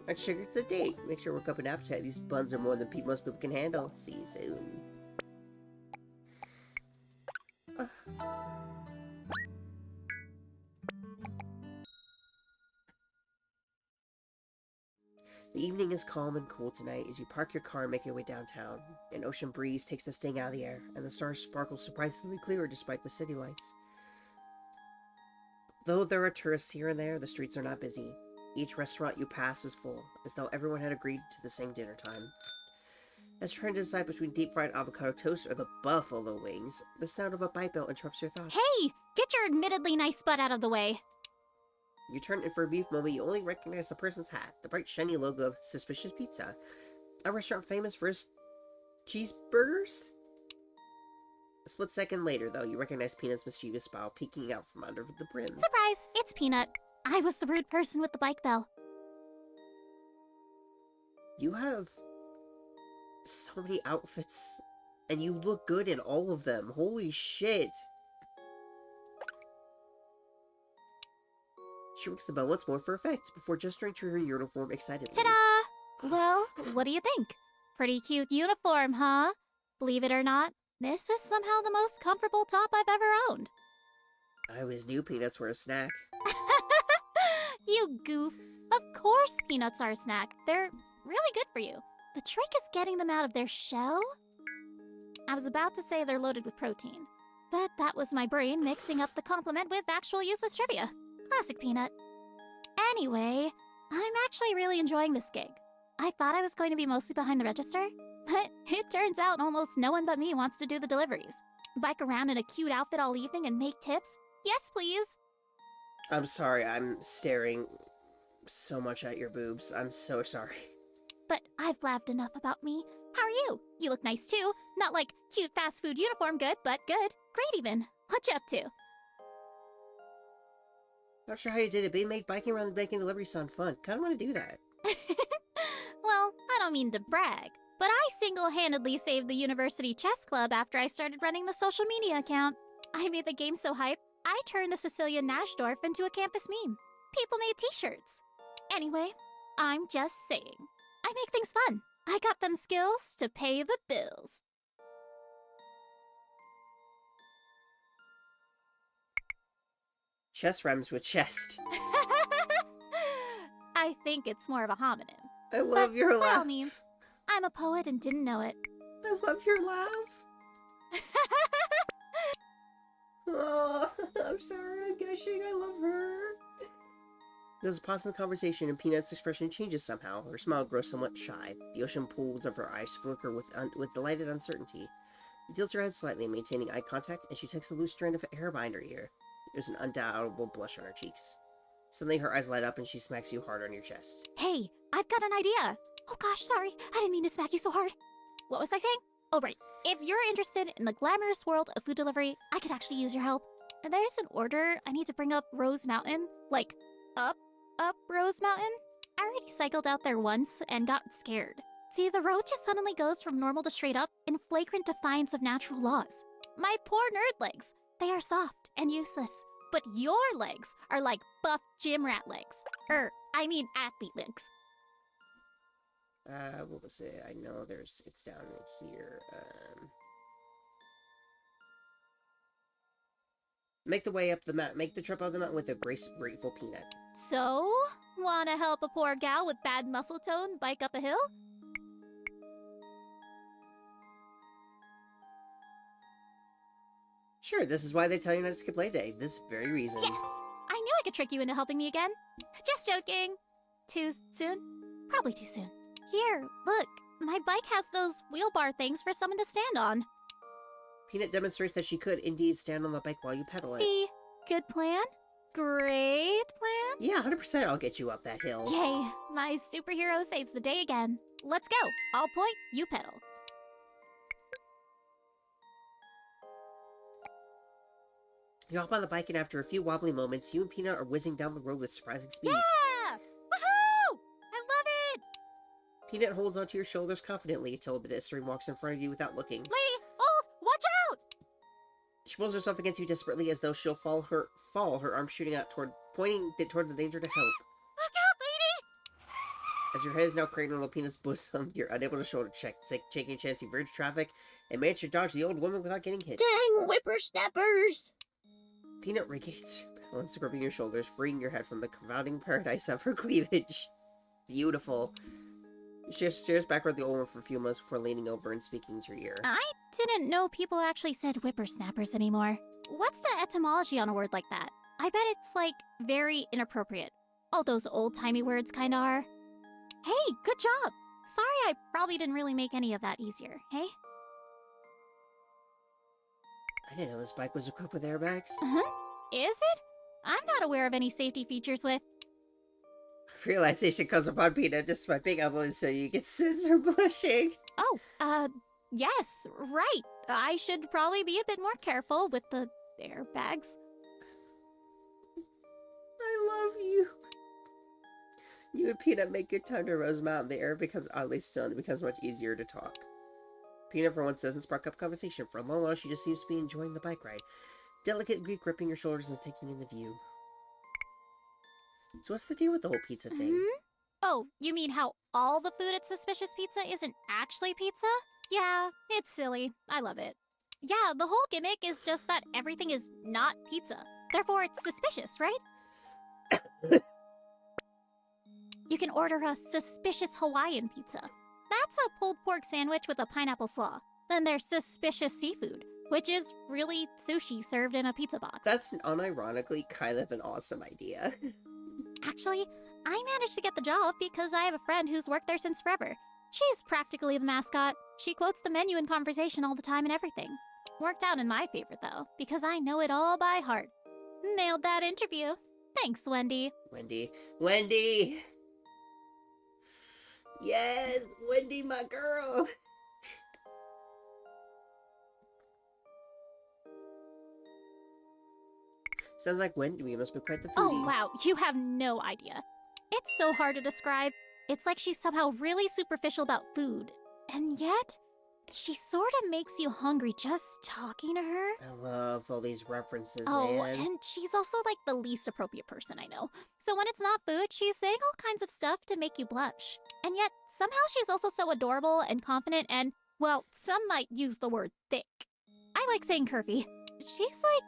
Alright, sugar, it's a date. Make sure we're up an appetite. These buns are more than most people can handle. See you soon. The evening is calm and cool tonight as you park your car and make your way downtown. An ocean breeze takes the sting out of the air, and the stars sparkle surprisingly clear despite the city lights. Though there are tourists here and there, the streets are not busy. Each restaurant you pass is full, as though everyone had agreed to the same dinner time. As you're trying to decide between deep-fried avocado toast or the buffalo wings, the sound of a bike bell interrupts your thoughts. Hey! Get your admittedly nice butt out of the way. You turn, and for a brief moment, you only recognize the person's hat, the bright, shiny logo of Suspicious Pizza, a restaurant famous for its cheeseburgers? A split second later, though, you recognize Peanut's mischievous smile peeking out from under the brim. Surprise! It's Peanut. I was the rude person with the bike bell. You have so many outfits, and you look good in all of them. Holy shit! She rings the bell once more for effect, before gesturing to her uniform excitedly. Ta-da! Well, what do you think? Pretty cute uniform, huh? Believe it or not, this is somehow the most comfortable top I've ever owned. I always knew peanuts were a snack. You goof. Of course peanuts are a snack. They're really good for you. The trick is getting them out of their shell. I was about to say they're loaded with protein, but that was my brain mixing up the compliment with actual useless trivia. Classic Peanut. Anyway, I'm actually really enjoying this gig. I thought I was going to be mostly behind the register, but it turns out almost no one but me wants to do the deliveries. Bike around in a cute outfit all evening and make tips? Yes, please. I'm sorry, I'm staring so much at your boobs. I'm so sorry. But I've blabbed enough about me. How are you? You look nice too. Not like cute fast food uniform good, but good. Great even. What you up to? Not sure how you did it, but you made biking around the bacon delivery sound fun. Kinda wanna do that. Well, I don't mean to brag, but I single-handedly saved the university chess club after I started running the social media account. I made the game so hype, I turned the Sicilian Nashdorf into a campus meme. people made t-shirts. Anyway, I'm just saying. I make things fun. I got them skills to pay the bills. Chest rhymes with chest. I think it's more of a homonym. I love But your by all laugh. means, I'm a poet and didn't know it. I love your laugh. Oh, I'm sorry, I'm gushing. I love her. There's a pause in the conversation, and Peanut's expression changes somehow. Her smile grows somewhat shy. The ocean pools of her eyes flicker with delighted uncertainty. She tilts her head slightly, maintaining eye contact, and she takes a loose strand of hair behind her ear. There's an undoubtable blush on her cheeks. Suddenly, her eyes light up, and she smacks you hard on your chest. Hey, I've got an idea. Oh gosh, sorry. I didn't mean to smack you so hard. What was I saying? Oh, right. If you're interested in the glamorous world of food delivery, I could actually use your help. There's an order I need to bring up Rose Mountain. Like, up Rose Mountain? I already cycled out there once and got scared. See, the road just suddenly goes from normal to straight up in flagrant defiance of natural laws. My poor nerd legs. They are soft and useless. But your legs are like buff gym rat legs. I mean athlete legs. What was it? I know it's down here. Make the way up the mountain. Make the trip up the mountain with a grateful Peanut. So, wanna help a poor gal with bad muscle tone bike up a hill? Sure, this is why they tell you not to skip leg day. This very reason. Yes! I knew I could trick you into helping me again. Just joking. Too soon? Probably too soon. Here, look. My bike has those wheel bar things for someone to stand on. Peanut demonstrates that she could indeed stand on the bike while you pedal it. See? Good plan? Great plan? Yeah, 100% I'll get you up that hill. Yay! My superhero saves the day again. Let's go. I'll point, you pedal. You hop on the bike, and after a few wobbly moments, you and Peanut are whizzing down the road with surprising speed. Yeah! Woohoo! I love it! Peanut holds onto your shoulders confidently until a pedestrian walks in front of you without looking. Lady! Oh, watch out! She pulls herself against you desperately as though she'll fall, her arm shooting out pointing toward the danger to help. Look out, lady! As your head is now cradled on Peanut's bosom, you're unable to shoulder check, taking a chance you verge traffic and manage to dodge the old woman without getting hit. Dang whippersnappers! Peanut regains her balance, gripping your shoulders, freeing your head from the confounding paradise of her cleavage. Beautiful. She stares backward at the old woman for a few moments before leaning over and speaking to your ear. I didn't know people actually said whippersnappers anymore. What's the etymology on a word like that? I bet it's, like, very inappropriate. All those old-timey words kinda are. Hey, good job! Sorry I probably didn't really make any of that easier, hey? I didn't know this bike was equipped with airbags. Uh-huh. Is it? I'm not aware of any safety features with... Realization comes upon Peanut just by big elbows so you can sense her blushing. Oh, yes, right. I should probably be a bit more careful with the airbags. I love you. You and Peanut make your time to Rose Mountain. The air becomes oddly still and it becomes much easier to talk. Peanut for once doesn't spark up conversation. For a long while, she just seems to be enjoying the bike ride. Delicately gripping your shoulders and taking in the view. So what's the deal with the whole pizza thing? Hmm? Oh, you mean how all the food at Suspicious Pizza isn't actually pizza? Yeah, it's silly. I love it. Yeah, the whole gimmick is just that everything is not pizza. Therefore, it's suspicious, right? You can order a suspicious Hawaiian pizza. That's a pulled pork sandwich with a pineapple slaw. Then there's suspicious seafood, which is really sushi served in a pizza box. That's unironically kind of an awesome idea. Actually, I managed to get the job because I have a friend who's worked there since forever. She's practically the mascot. She quotes the menu in conversation all the time and everything. Worked out in my favor, though, because I know it all by heart. Nailed that interview. Thanks, Wendy. Wendy! Yes, Wendy, my girl! Sounds like Wendy must be quite the foodie. Oh, wow, you have no idea. It's so hard to describe. It's like she's somehow really superficial about food. And yet, She sort of makes you hungry just talking to her. I love all these references, Oh, man. and she's also like the least appropriate person I know. So when it's not food, she's saying all kinds of stuff to make you blush. And yet, somehow she's also so adorable and confident and, well, some might use the word thick. I like saying curvy. She's like,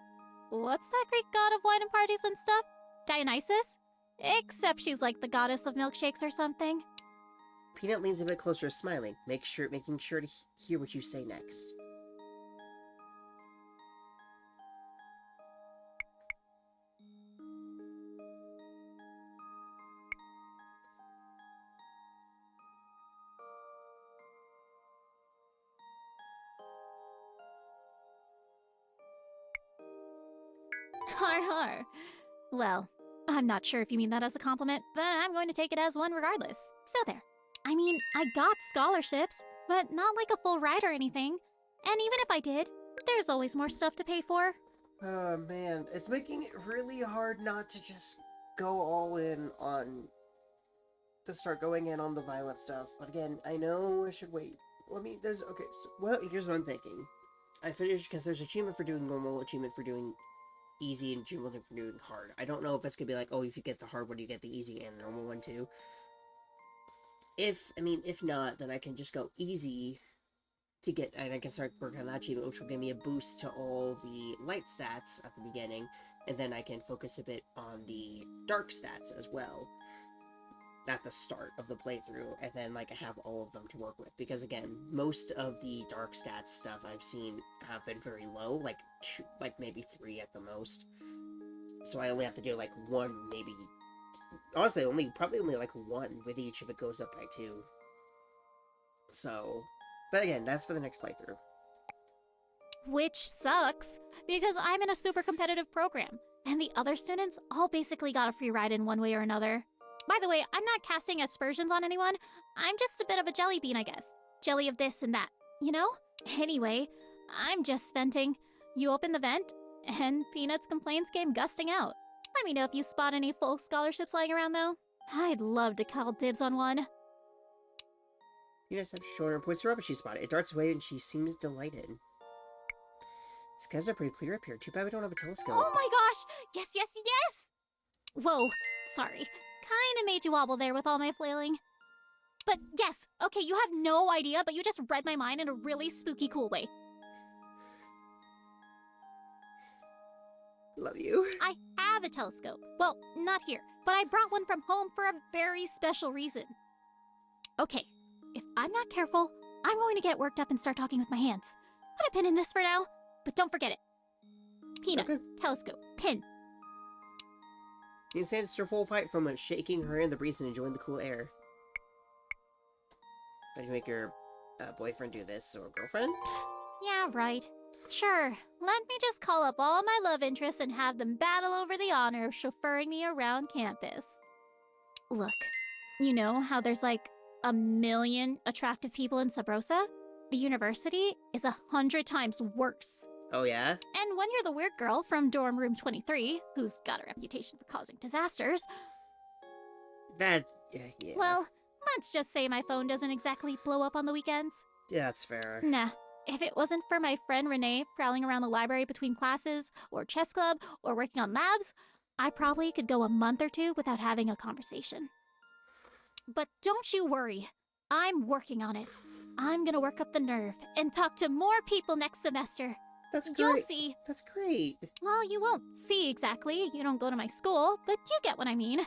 what's that Greek god of wine and parties and stuff? Dionysus? Except she's like the goddess of milkshakes or something. Peanut leans a bit closer, smiling, making sure to hear what you say next. Har har. Well, I'm not sure if you mean that as a compliment, but I'm going to take it as one regardless. So there. I mean, I got scholarships, but not like a full ride or anything. And even if I did, there's always more stuff to pay for. Oh man, it's making it really hard not to just go all in on... to start going in on the violent stuff. But again, I know I should wait. Let me, okay, so, well, here's what I'm thinking. I finished, because there's achievement for doing normal, achievement for doing easy, and achievement for doing hard. I don't know if it's gonna be like, oh, if you get the hard one, you get the easy and the normal one too. If not, then I can just go easy to get, and I can start working on that achievement, which will give me a boost to all the light stats at the beginning, and then I can focus a bit on the dark stats as well at the start of the playthrough, and then like I have all of them to work with, because again, most of the dark stats stuff I've seen have been very low, like 2, like maybe 3 at the most. So I only have to do like 1, maybe. Honestly, probably only like 1 with each if it goes up by 2. So, but again, that's for the next playthrough. Which sucks, because I'm in a super competitive program, and the other students all basically got a free ride in one way or another. By the way, I'm not casting aspersions on anyone. I'm just a bit of a jelly bean, I guess. Jelly of this and that, you know? Anyway, I'm just venting. You open the vent, and Peanut's complaints came gusting out. Let me know if you spot any full scholarships lying around, though. I'd love to call dibs on one. You just have to show her and points her up and she spotted it. It darts away and she seems delighted. Skies are pretty clear up here. Too bad we don't have a telescope. Oh my gosh! Yes, yes, yes! Whoa, sorry. Kinda made you wobble there with all my flailing. But yes, okay, you have no idea, but you just read my mind in a really spooky cool way. Love you. I have a telescope. Well, not here, but I brought one from home for a very special reason. Okay, if I'm not careful, I'm going to get worked up and start talking with my hands. Put a pin in this for now, but don't forget it. Peanut, Okay. telescope, pin. You can stand a full fight from shaking her in the breeze and enjoying the cool air. But you make your boyfriend do this, or girlfriend? Yeah, right. Sure, let me just call up all my love interests and have them battle over the honor of chauffeuring me around campus. Look, you know how there's like 1 million attractive people in Sub Rosa? The university is 100 times worse. Oh yeah? And when you're the weird girl from dorm room 23, who's got a reputation for causing disasters, That, yeah. well, let's just say my phone doesn't exactly blow up on the weekends. Yeah, that's fair. Nah. If it wasn't for my friend Renee prowling around the library between classes, or chess club, or working on labs, I probably could go a month or 2 without having a conversation. But don't you worry. I'm working on it. I'm gonna work up the nerve and talk to more people next semester. That's great. You'll see. That's great. Well, you won't see exactly. You don't go to my school, but you get what I mean.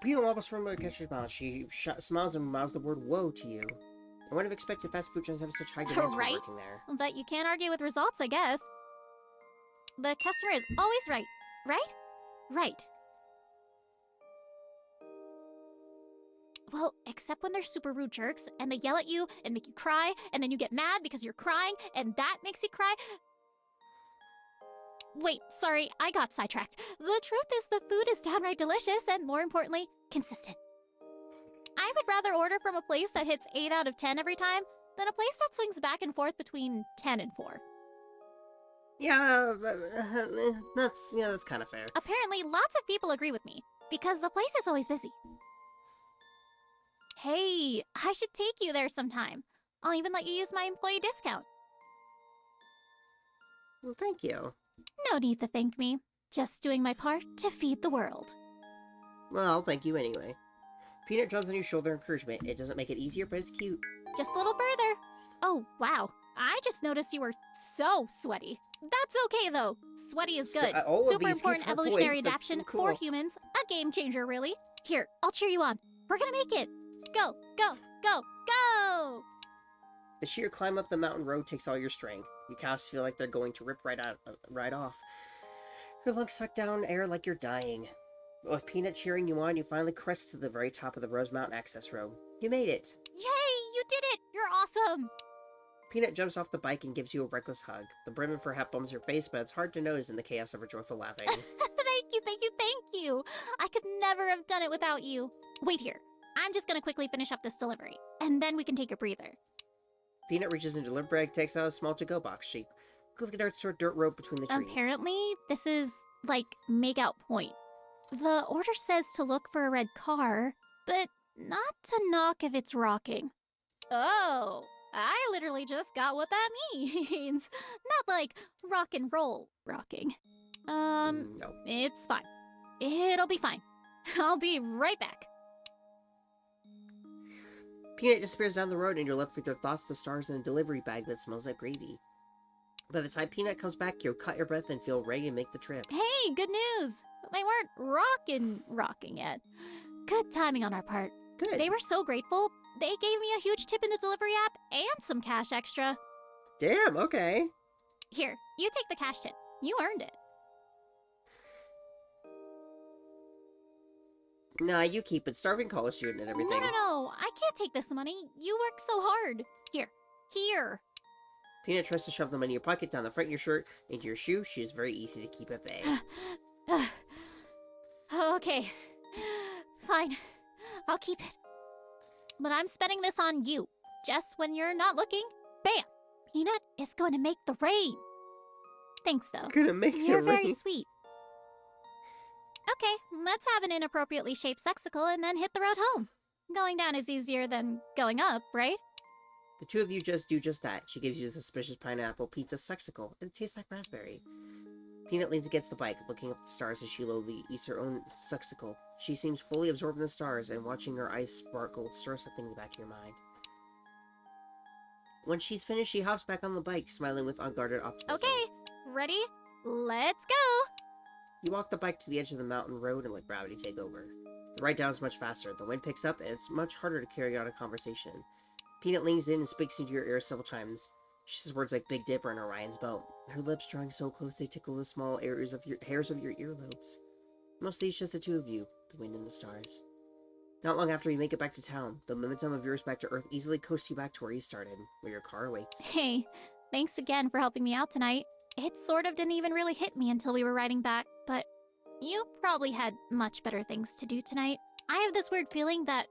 Peanut wobbles from a catcher's mouth. She smiles and mouths the word "whoa" to you. I wouldn't have expected fast food chains to have such high demands Right? for working there. But you can't argue with results, I guess. The customer is always right. Right? Right. Well, except when they're super rude jerks, and they yell at you, and make you cry, and then you get mad because you're crying, and that makes you cry. Wait, sorry, I got sidetracked. The truth is the food is downright delicious, and more importantly, consistent. I would rather order from a place that hits 8 out of 10 every time, than a place that swings back and forth between 10 and 4. Yeah, that's kind of fair. Apparently, lots of people agree with me, because the place is always busy. Hey, I should take you there sometime. I'll even let you use my employee discount. Well, thank you. No need to thank me. Just doing my part to feed the world. Well, thank you anyway. Peanut drums on your shoulder encouragement. It doesn't make it easier, but it's cute. Just a little further. Oh, wow. I just noticed you were so sweaty. That's okay, though. Sweaty is good. All of Super these give important 4 evolutionary points. That's so adaptation cool. for humans. A game changer, really. Here, I'll cheer you on. We're gonna make it. Go, go, go, go! The sheer climb up the mountain road takes all your strength. Your calves feel like they're going to rip right off. Your lungs suck down air like you're dying. With Peanut cheering you on, you finally crest to the very top of the Rose Mountain access road. You made it! Yay, you did it! You're awesome! Peanut jumps off the bike and gives you a reckless hug. The brim of her hat bums your face, but it's hard to notice in the chaos of her joyful laughing. Thank you, thank you, thank you! I could never have done it without you. Wait here. I'm just gonna quickly finish up this delivery, and then we can take a breather. Peanut reaches into the delivery bag, takes out a small to-go box. She quickly darts to a dirt road between the trees. Apparently, this is, like, make-out point. The order says to look for a red car, but not to knock if it's rocking. Oh, I literally just got what that means. Not like rock and roll rocking. No. It's fine. It'll be fine. I'll be right back. Peanut disappears down the road and you're left with your thoughts, the stars, and a delivery bag that smells like gravy. By the time Peanut comes back, you'll cut your breath and feel ready to make the trip. Hey, good news! They weren't rocking yet. Good timing on our part. Good. They were so grateful, they gave me a huge tip in the delivery app and some cash extra. Damn, okay. Here, you take the cash tip. You earned it. Nah, you keep it. Starving college student and everything. No. I can't take this money. You work so hard. Here. Peanut tries to shove the money in your pocket, down the front of your shirt, into your shoe. She is very easy to keep at bay. Okay. Fine. I'll keep it. But I'm spending this on you. Just when you're not looking, bam! Peanut is going to make the rain. Thanks, though. Gonna make You're it very rain. sweet. Okay, let's have an inappropriately shaped sexicle and then hit the road home. Going down is easier than going up, right? The two of you just do just that. She gives you the suspicious pineapple pizza sexicle. It tastes like raspberry. Peanut leans against the bike, looking up at the stars as she slowly eats her own sexicle. She seems fully absorbed in the stars, and watching her eyes sparkle stirs something in the back of your mind. When she's finished, she hops back on the bike, smiling with unguarded optimism. Okay, ready? Let's go! You walk the bike to the edge of the mountain road and let gravity take over. The ride down is much faster. The wind picks up, and it's much harder to carry on a conversation. Peanut leans in and speaks into your ear several times. She says words like Big Dipper and Orion's Belt. Her lips drawing so close they tickle the small hairs of your earlobes. Mostly it's just the two of you, the wind and the stars. Not long after you make it back to town, the momentum of yours back to Earth easily coasts you back to where you started, where your car awaits. Hey, thanks again for helping me out tonight. It sort of didn't even really hit me until we were riding back, but you probably had much better things to do tonight. I have this weird feeling that...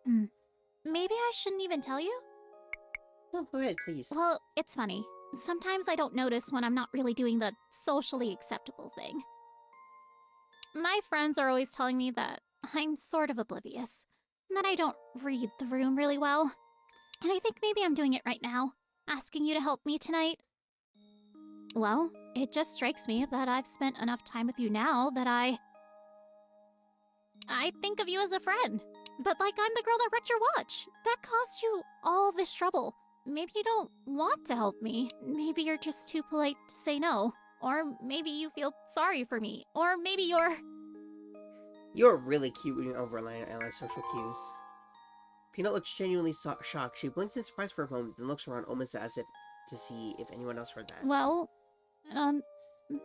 maybe I shouldn't even tell you? No, go ahead, please. Well, it's funny. Sometimes I don't notice when I'm not really doing the socially acceptable thing. My friends are always telling me that I'm sort of oblivious, and that I don't read the room really well. And I think maybe I'm doing it right now, asking you to help me tonight. Well, it just strikes me that I've spent enough time with you now that I think of you as a friend. But like I'm the girl that wrecked your watch. That caused you all this trouble. Maybe you don't want to help me. Maybe you're just too polite to say no. Or maybe you feel sorry for me. Or maybe you're... You're really cute when you're overlying social cues. Peanut looks genuinely shocked. She blinks in surprise for a moment, then looks around almost as if to see if anyone else heard that. Well,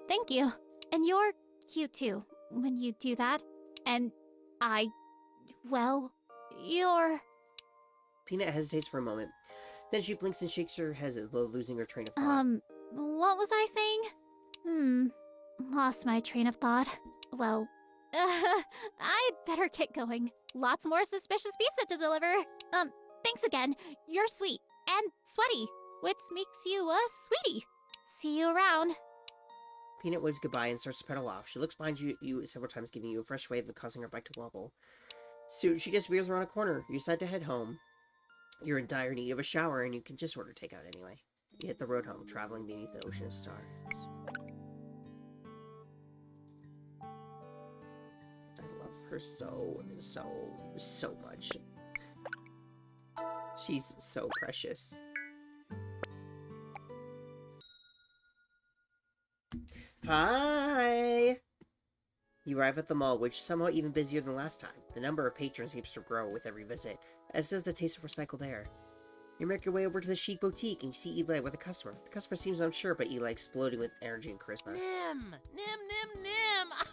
thank you. And you're cute too, when you do that. And well, you're... Peanut hesitates for a moment. Then she blinks and shakes her head as though losing her train of thought. What was I saying? Lost my train of thought. Well, I'd better get going. Lots more suspicious pizza to deliver. Thanks again. You're sweet and sweaty, which makes you a sweetie. See you around. Peanut waves goodbye and starts to pedal off. She looks behind you several times, giving you a fresh wave and causing her bike to wobble. Soon, she gets wheels around a corner. You decide to head home. You're in dire need of a shower, and you can just order takeout anyway. You hit the road home, traveling beneath the ocean of stars. I love her so much. She's so precious. Hi! You arrive at the mall, which is somehow even busier than last time. The number of patrons seems to grow with every visit, as does the taste of recycled air. You make your way over to the chic boutique, and you see Eli with a customer. The customer seems unsure, but Eli exploding with energy and charisma. Nim!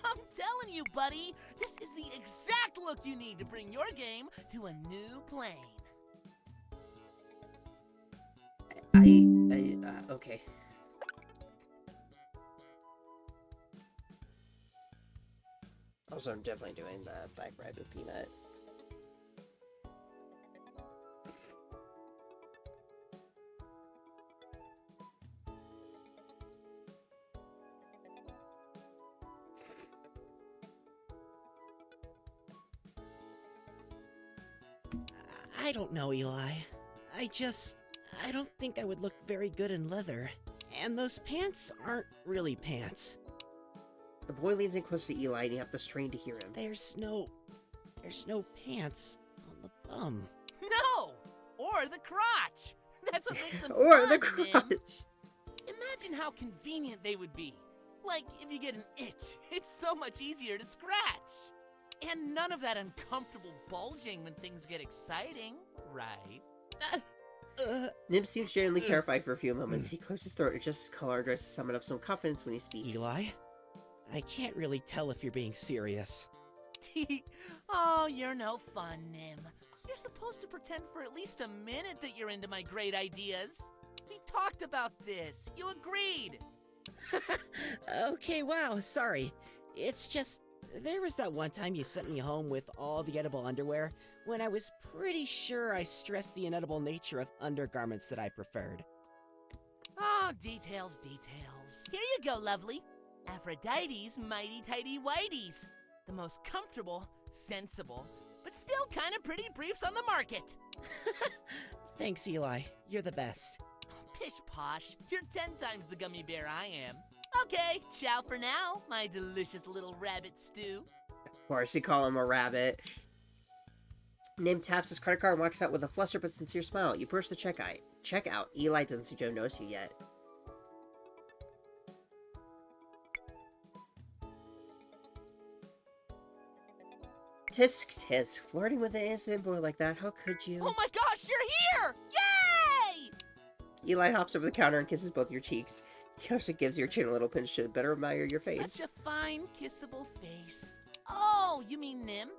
I'm telling you, buddy, this is the exact look you need to bring your game to a new plane. Okay. Also, I'm definitely doing the bike ride with Peanut. I don't know, Eli. I don't think I would look very good in leather. And those pants aren't really pants. The boy leans in close to Eli, and you have to strain to hear him. There's no pants on the bum. No! Or the crotch! That's what makes them Or fun, the Nim. crotch! Imagine how convenient they would be. Like, if you get an itch, it's so much easier to scratch. And none of that uncomfortable bulging when things get exciting, right? Nim seems genuinely terrified for a few moments. He closes his throat, adjusts his collar, tries to summon up some confidence when he speaks. Eli, I can't really tell if you're being serious. Oh, you're no fun, Nim. You're supposed to pretend for at least a minute that you're into my great ideas. We talked about this. You agreed. Okay, wow, sorry. It's just, there was that one time you sent me home with all the edible underwear when I was pretty sure I stressed the inedible nature of undergarments that I preferred. Oh, details. Here you go, lovely. Aphrodite's Mighty Tighty Whities. The most comfortable, sensible, but still kind of pretty briefs on the market. Thanks, Eli. You're the best. Pish posh. You're 10 times the gummy bear I am. Okay, ciao for now, my delicious little rabbit stew. Of course, you call him a rabbit. Nim taps his credit card and walks out with a flustered but sincere smile. You push the checkout. Eli doesn't seem to have noticed you yet. Tisk tisk, flirting with an innocent boy like that, how could you? Oh my gosh, you're here! Yay! Eli hops over the counter and kisses both your cheeks. He also gives your chin a little pinch to better admire your face. Such a fine, kissable face. Oh, you mean Nim?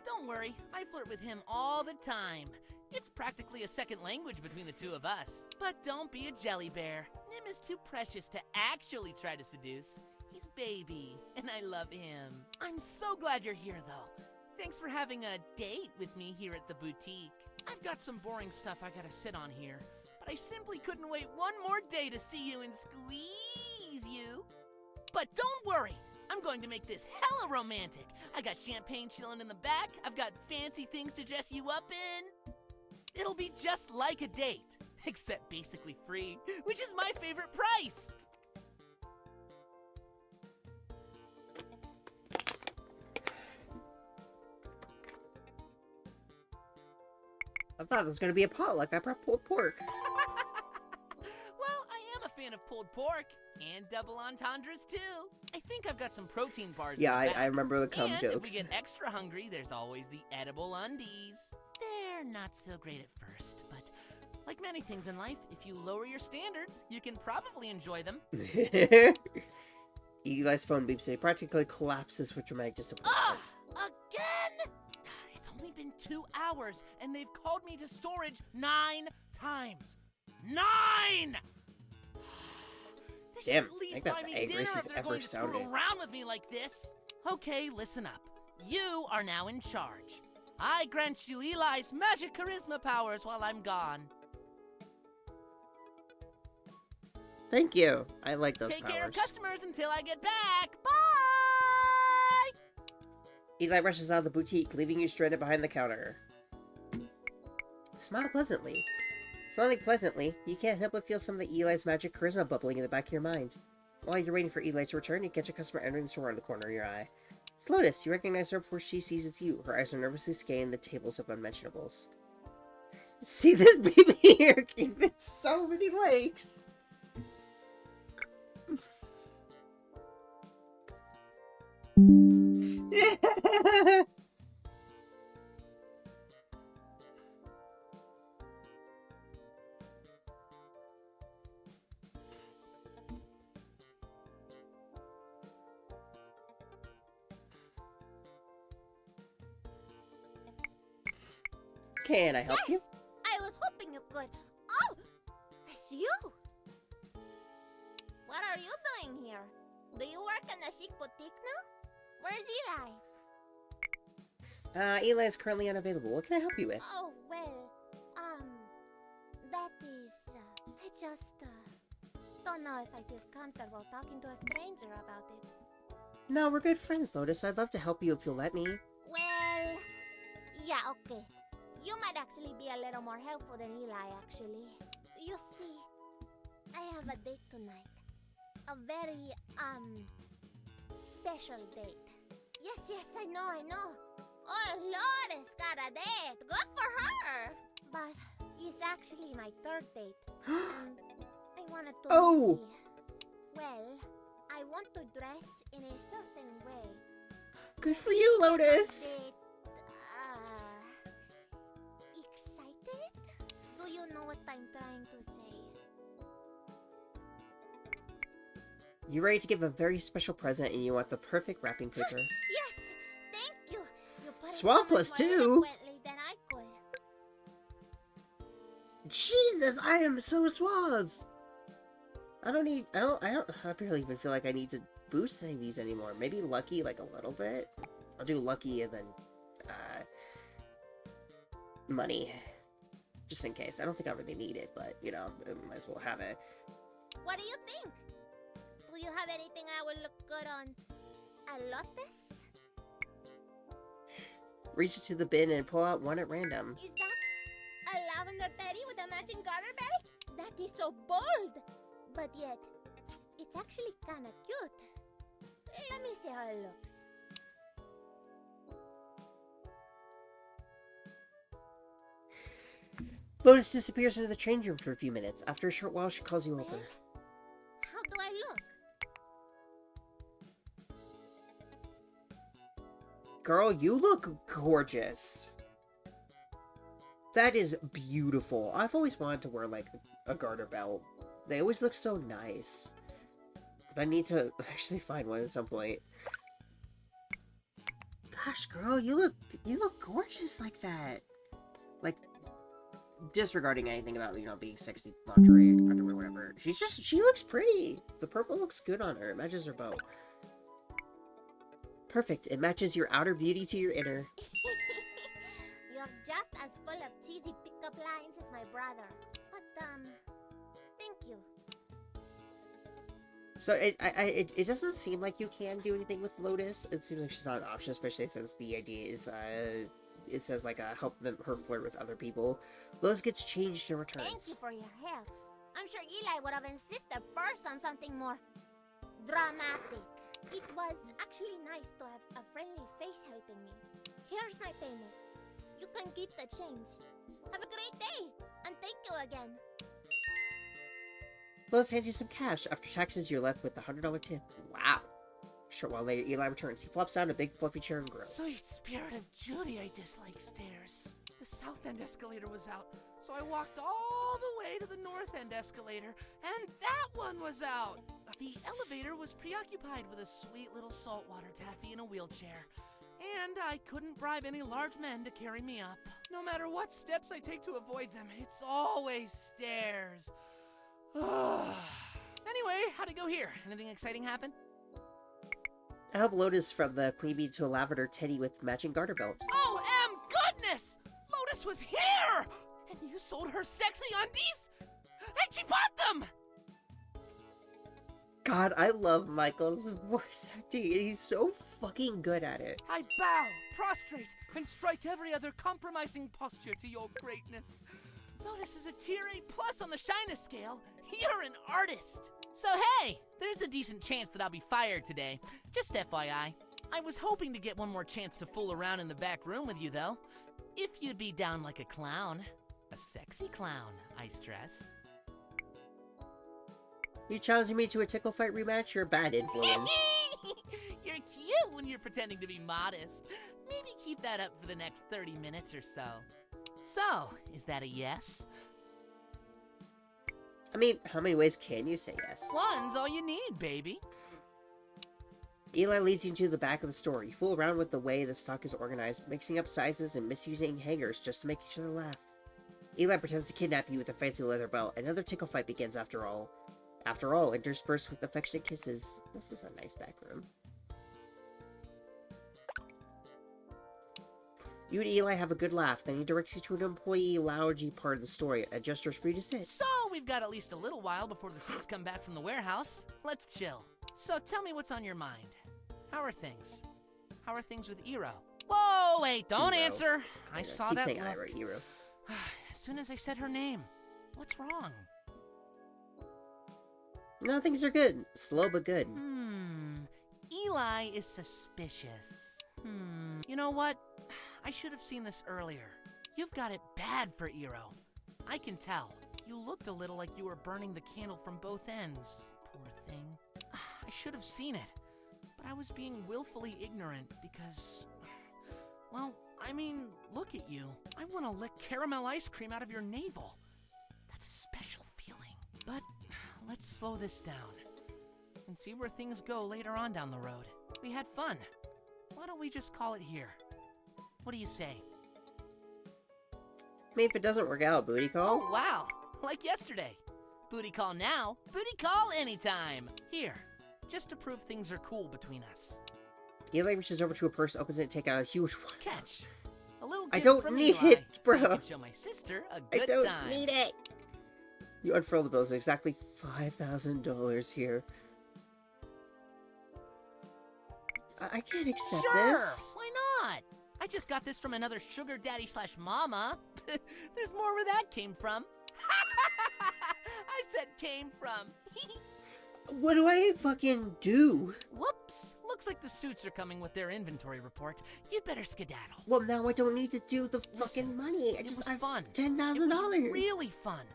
Don't worry, I flirt with him all the time. It's practically a second language between the two of us. But don't be a jelly bear. Nim is too precious to actually try to seduce. He's baby, and I love him. I'm so glad you're here, though. Thanks for having a date with me here at the boutique. I've got some boring stuff I gotta sit on here, but I simply couldn't wait one more day to see you and squeeze you. But don't worry, I'm going to make this hella romantic. I got champagne chilling in the back. I've got fancy things to dress you up in. It'll be just like a date, except basically free, which is my favorite price. I thought it was going to be a potluck. I brought pulled pork. Well, I am a fan of pulled pork and double entendres too. I think I've got some protein bars. Yeah, in the back. I remember the cum and jokes. if we get extra hungry, there's always the edible undies. They're not so great at first, but like many things in life, if you lower your standards, you can probably enjoy them. Eli's phone beeps and he practically collapses with dramatic disappointment. Again? It's only been 2 hours, and they've called me to storage 9 times. 9! They should Damn, at I least think that's buy the me dinner angriest if he's they're ever going to screw sounded. around with me like this. Okay, listen up. You are now in charge. I grant you Eli's magic charisma powers while I'm gone. Thank you. I like those Take powers. care of customers until I get back. Bye! Eli rushes out of the boutique, leaving you stranded behind the counter. Smile pleasantly. Smiling pleasantly, you can't help but feel some of Eli's magic charisma bubbling in the back of your mind. While you're waiting for Eli to return, you catch a customer entering the store out of the corner of your eye. It's Lotus. You recognize her before she sees it's you. Her eyes are nervously scanning the tables of unmentionables. See this baby here? Give it so many legs. Can I help you? Yes! I was hoping you could. Oh! It's you! What are you doing here? Do you work in a chic boutique now? Where's Eli? Eli is currently unavailable. What can I help you with? Oh, well, that is, I just, don't know if I feel comfortable talking to a stranger about it. No, we're good friends, Lotus. I'd love to help you if you'll let me. Well, yeah, okay. You might actually be a little more helpful than Eli, actually. You see, I have a date tonight. A very, special date. Yes, I know. Oh, Lotus got a date. Good for her. But it's actually my third date. And I wanted to Oh! be, well, I want to dress in a certain way. Good for you, Lotus! Bit, excited? Do you know what I'm trying to say? You're ready to give a very special present and you want the perfect wrapping paper. Yes! Thank you! You put it Swap so much plus more two? eloquently than I could. Jesus, I am so suave! I barely even feel like I need to boost any of these anymore. Maybe lucky, like a little bit. I'll do lucky and then, money. Just in case. I don't think I really need it, but, you know, I might as well have it. What do you think? Do you have anything I will look good on a Lotus? Reach it to the bin and pull out one at random. Is that a lavender teddy with a matching garter belt? That is so bold! But yet, it's actually kinda cute. Let me see how it looks. Lotus disappears into the change room for a few minutes. After a short while, she calls you over. How do I look? Girl, you look gorgeous. That is beautiful. I've always wanted to wear, like, a garter belt. They always look so nice. But I need to actually find one at some point. Gosh, girl, you look gorgeous like that. Like, disregarding anything about, you know, being sexy lingerie, underwear, whatever. She looks pretty. The purple looks good on her. It matches her bow. Perfect. It matches your outer beauty to your inner. You're just as full of cheesy pickup lines as my brother. But, thank you. So it doesn't seem like you can do anything with Lotus. It seems like she's not an option, especially since the idea is, it says, like, help her flirt with other people. Lotus gets changed and returns. Thank you for your help. I'm sure Eli would have insisted first on something more dramatic. It was actually nice to have a friendly face helping me. Here's my payment. You can keep the change. Have a great day, and thank you again. Lotus hands you some cash. After taxes, you're left with a $100 tip. Wow. A short while later, Eli returns. He flops down a big fluffy chair and groans. Sweet spirit of Judy, I dislike stairs. The south end escalator was out, so I walked all the way to the north end escalator, and that one was out. The elevator was preoccupied with a sweet little saltwater taffy in a wheelchair, and I couldn't bribe any large men to carry me up. No matter what steps I take to avoid them, it's always stairs. Anyway, how'd it go here? Anything exciting happen? I help Lotus from the queen bee to a lavender teddy with matching garter belt. Oh, goodness! Lotus was here! And you sold her sexy undies? And she bought them! God, I love Michael's voice acting. He's so fucking good at it. I bow, prostrate, and strike every other compromising posture to your greatness. Lotus is a tier A+ on the shyness scale. You're an artist. So hey, there's a decent chance that I'll be fired today. Just FYI. I was hoping to get one more chance to fool around in the back room with you, though. If you'd be down like a clown. A sexy clown, I stress. You challenging me to a tickle fight rematch? You're a bad influence. You're cute when you're pretending to be modest. Maybe keep that up for the next 30 minutes or so. So, is that a yes? I mean, how many ways can you say yes? One's all you need, baby. Eli leads you to the back of the store. You fool around with the way the stock is organized, mixing up sizes and misusing hangers just to make each other laugh. Eli pretends to kidnap you with a fancy leather belt. Another tickle fight begins after all. After all, interspersed with affectionate kisses. This is a nice back room. You and Eli have a good laugh, then he directs you to an employee loungy part of the store. A gesture for you to sit. So, we've got at least a little while before the suits come back from the warehouse. Let's chill. So, tell me what's on your mind. How are things? How are things with Iro? Whoa, wait, don't Iro. answer. I saw Keep that saying look. Ira, Iro. As soon as I said her name. What's wrong? No, things are good. Slow but good. Eli is suspicious. You know what? I should have seen this earlier. You've got it bad for Iro. I can tell. You looked a little like you were burning the candle from both ends. Poor thing. I should have seen it. But I was being willfully ignorant because... Well, I mean, look at you. I want to lick caramel ice cream out of your navel. That's a special feeling. But let's slow this down and see where things go later on down the road. We had fun. Why don't we just call it here? What do you say? I mean, if it doesn't work out, booty call. Oh, wow. Like yesterday. Booty call now, booty call anytime. Here, just to prove things are cool between us. Eli reaches over to a purse, opens it, and take out a huge one. Catch. A little gift I don't from need Eli, it, bro. So I can show my sister a I good don't time. need it. You unfurl the bills. Exactly $5,000 here. I can't accept Sure, this. why not? I just got this from another sugar daddy / mama. There's more where that came from. I said came from. What do I fucking do? Whoops. Looks like the suits are coming with their inventory report. You'd better skedaddle. Well, now I don't need to do the Listen, fucking money. it was I've fun. $10,000. It was really fun.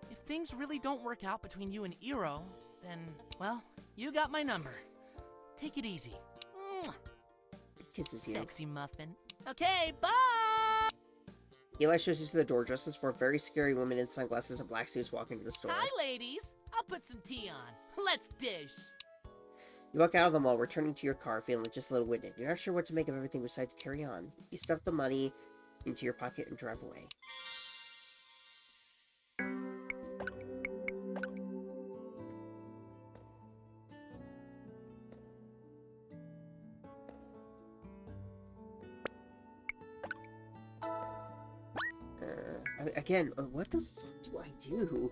If things really don't work out between you and Iro, then, well, you got my number. Take it easy. Mwah. Kisses you. Sexy muffin. Okay, bye! Eli shows you to the door dressed as 4 very scary women in sunglasses and black suits walk into the store. Hi, ladies. I'll put some tea on. Let's dish. You walk out of the mall, returning to your car, feeling just a little winded. You're not sure what to make of everything, decide to carry on. You stuff the money into your pocket and drive away. Again, what the fuck do I do?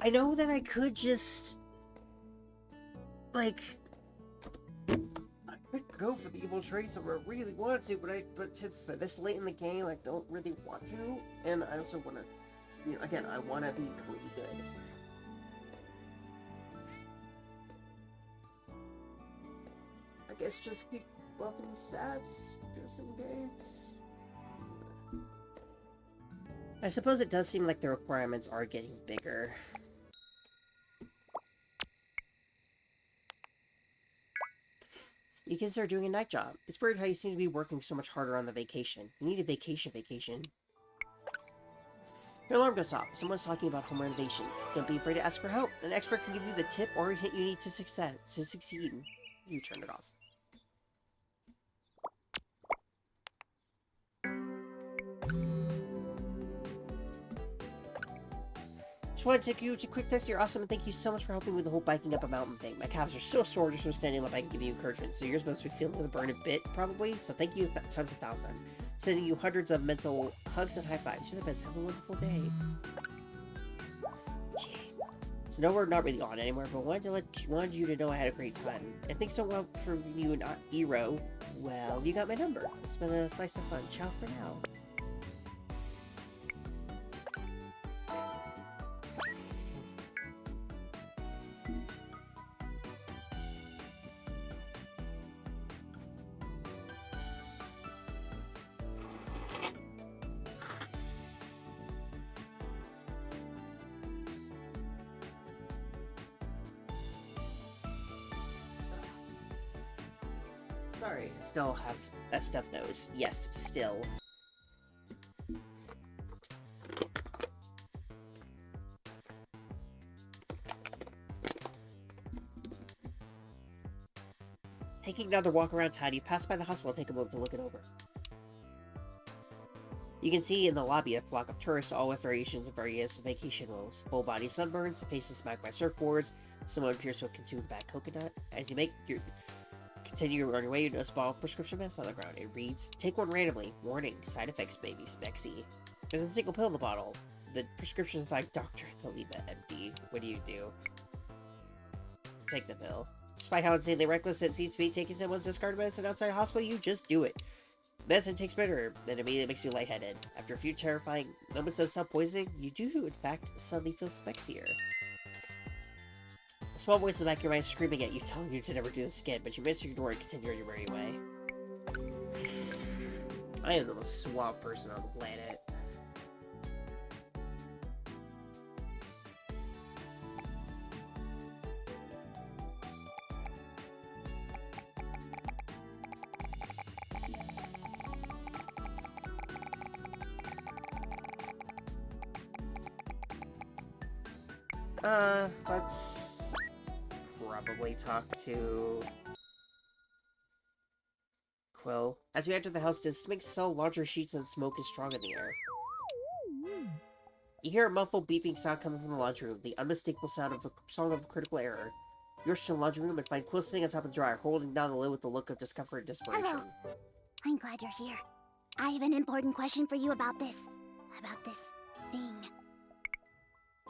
I know that I could just... like... I could go for the evil traits if I really wanted to, but for this late in the game, I don't really want to. And I also want to... You know, again, I want to be pretty good. I guess just keep buffing the stats, just in case. I suppose it does seem like the requirements are getting bigger. You consider doing a night job. It's weird how you seem to be working so much harder on the vacation. You need a vacation. Your alarm goes off. Someone's talking about home renovations. Don't be afraid to ask for help. An expert can give you the tip or hint you need to succeed. You turn it off. Just wanted to take you to quick test. You're awesome, and thank you so much for helping with the whole biking up a mountain thing. My calves are so sore just from standing up. I can give you encouragement. So you're supposed to be feeling the burn a bit, probably. So thank you times 1,000. Sending you hundreds of mental hugs and high fives. You're the best. Have a wonderful day. So no, we're not really on anymore, but wanted you to know I had a great time. And things don't well for you and Iro. Well, you got my number. It's been a slice of fun. Ciao for now. Sorry, still have that stuff nose. Yes, still. Taking another walk around town, you pass by the hospital and take a moment to look it over. You can see in the lobby a flock of tourists, all with variations of various vacation woes. Full body sunburns, faces smacked by surfboards, someone appears to have consumed bad coconut. As you continue on your way, you notice a bottle of prescription meds on the ground. It reads, "Take one randomly. Warning, side effects may be spexy." There's a single pill in the bottle. The prescription is by Dr. Thaliba, MD. What do? Take the pill. Despite how insanely reckless it seems to be, taking someone's discarded medicine outside a hospital, you just do it. Medicine takes bitter, then immediately makes you lightheaded. After a few terrifying moments of self-poisoning, you do, in fact, suddenly feel spexier. A small voice in the back of your mind is screaming at you, telling you to never do this again, but you manage to ignore it and continue on your merry way. I am the most suave person on the planet. Let's probably talk to Quill. As you enter the house, the smokes so larger sheets and smoke is strong in the air. You hear a muffled beeping sound coming from the laundry room, the unmistakable sound of a critical error. You rush to the laundry room and find Quill sitting on top of the dryer, holding down the lid with a look of discomfort and desperation. Hello. I'm glad you're here. I have an important question for you about this thing.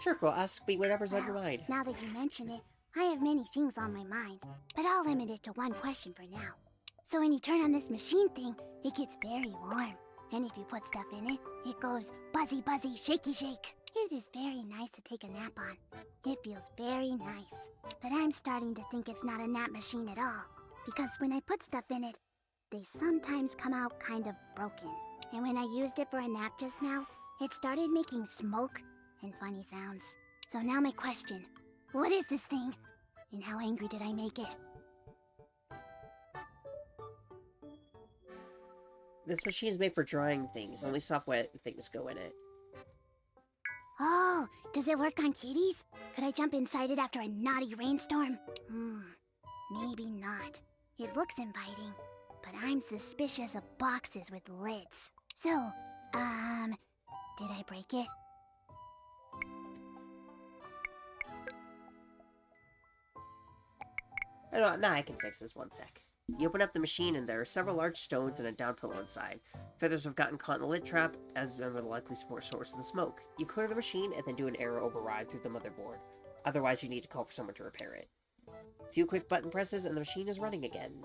Sure, Quill, ask me whatever's on your Well, mind. now that you mention it, I have many things on my mind, but I'll limit it to one question for now. So when you turn on this machine thing, it gets very warm. And if you put stuff in it, it goes buzzy buzzy, shaky shake. It is very nice to take a nap on. It feels very nice. But I'm starting to think it's not a nap machine at all. Because when I put stuff in it, they sometimes come out kind of broken. And when I used it for a nap just now, it started making smoke and funny sounds. So now my question, what is this thing? And how angry did I make it? This machine is made for drying things. Only soft wet things go in it. Oh, does it work on kitties? Could I jump inside it after a naughty rainstorm? Maybe not. It looks inviting, but I'm suspicious of boxes with lids. So, did I break it? Now I can fix this, one sec. You open up the machine and there are several large stones and a down pillow inside. Feathers have gotten caught in the lid trap, as are the likely source of the smoke. You clear the machine and then do an error override through the motherboard. Otherwise, you need to call for someone to repair it. A few quick button presses and the machine is running again.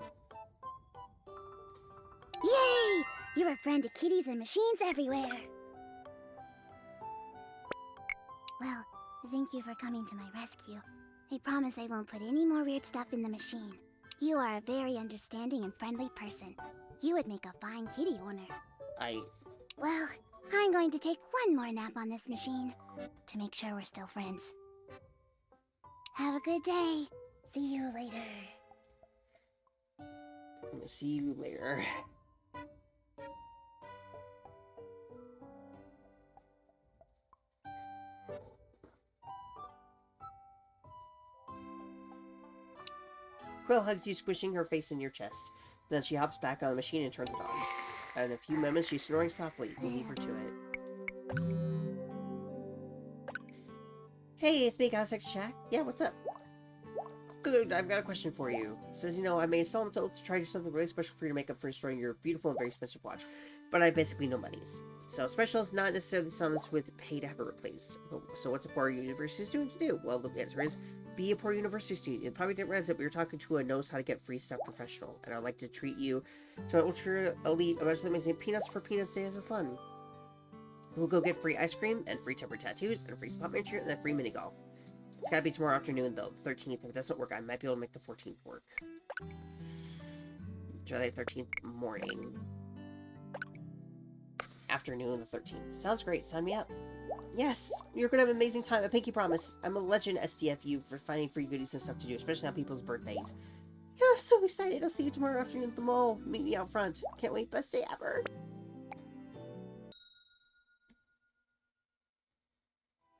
Yay! You're a friend to kitties and machines everywhere! Well, thank you for coming to my rescue. I promise I won't put any more weird stuff in the machine. You are a very understanding and friendly person. You would make a fine kitty owner. Well, I'm going to take one more nap on this machine to make sure we're still friends. Have a good day. See you later. I'm gonna see you later. Quill hugs you, squishing her face in your chest. Then she hops back on the machine and turns it on. And in a few moments, she's snoring softly. You leave her to it. Hey, it's me, Guy Sex Chat. Yeah, what's up? Good, I've got a question for you. So, as you know, I made a solemn oath to try to do something really special for you to make up for destroying your beautiful and very expensive watch. But I have basically no monies. So special is not necessarily sums with pay to have it replaced. So what's a poor university student to do? Well, the answer is be a poor university student. It probably didn't realize it, but you're talking to a knows how to get free stuff professional. And I'd like to treat you to an ultra elite, eventually amazing peanuts for peanuts days of fun. We'll go get free ice cream and free temporary tattoos and free spot miniature and then free mini golf. It's gotta be tomorrow afternoon though, the 13th. If it doesn't work, I might be able to make the 14th work. July 13th morning. Afternoon the 13th. Sounds great. Sign me up. Yes! You're gonna have an amazing time. I pinky promise. I'm a legend SDFU for finding free goodies and stuff to do, especially on people's birthdays. Yeah, I'm so excited. I'll see you tomorrow afternoon at the mall. Meet me out front. Can't wait. Best day ever.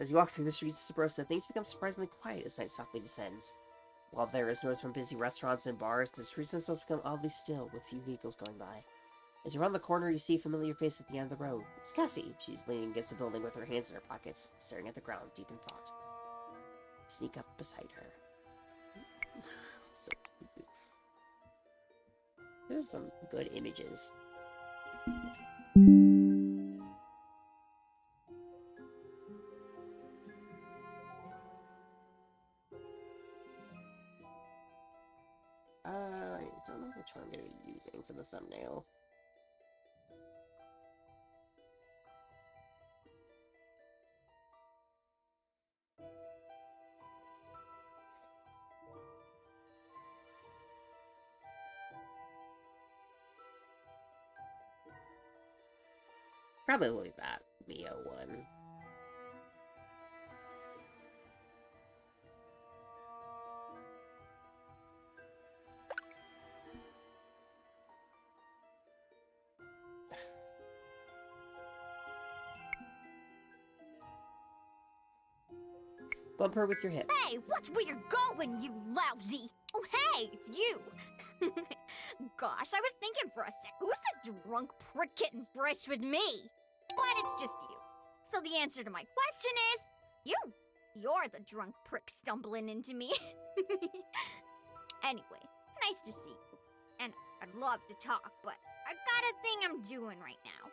As you walk through the streets of Sabrosa, things become surprisingly quiet as night softly descends. While there is noise from busy restaurants and bars, the streets themselves become oddly still, with few vehicles going by. As you round the corner, you see a familiar face at the end of the road. It's Cassie. She's leaning against the building with her hands in her pockets, staring at the ground, deep in thought. Sneak up beside her. So cute. There's some good images. I don't know which one I'm going to be using for the thumbnail. Probably that Mio one. Bump her with your hip. Hey, watch where you're going, you lousy! Oh, hey, it's you! Gosh, I was thinking for a sec, who's this drunk prick getting fresh with me? But it's just you. So the answer to my question is, you. You're the drunk prick stumbling into me. Anyway, it's nice to see you. And I'd love to talk, but I got a thing I'm doing right now.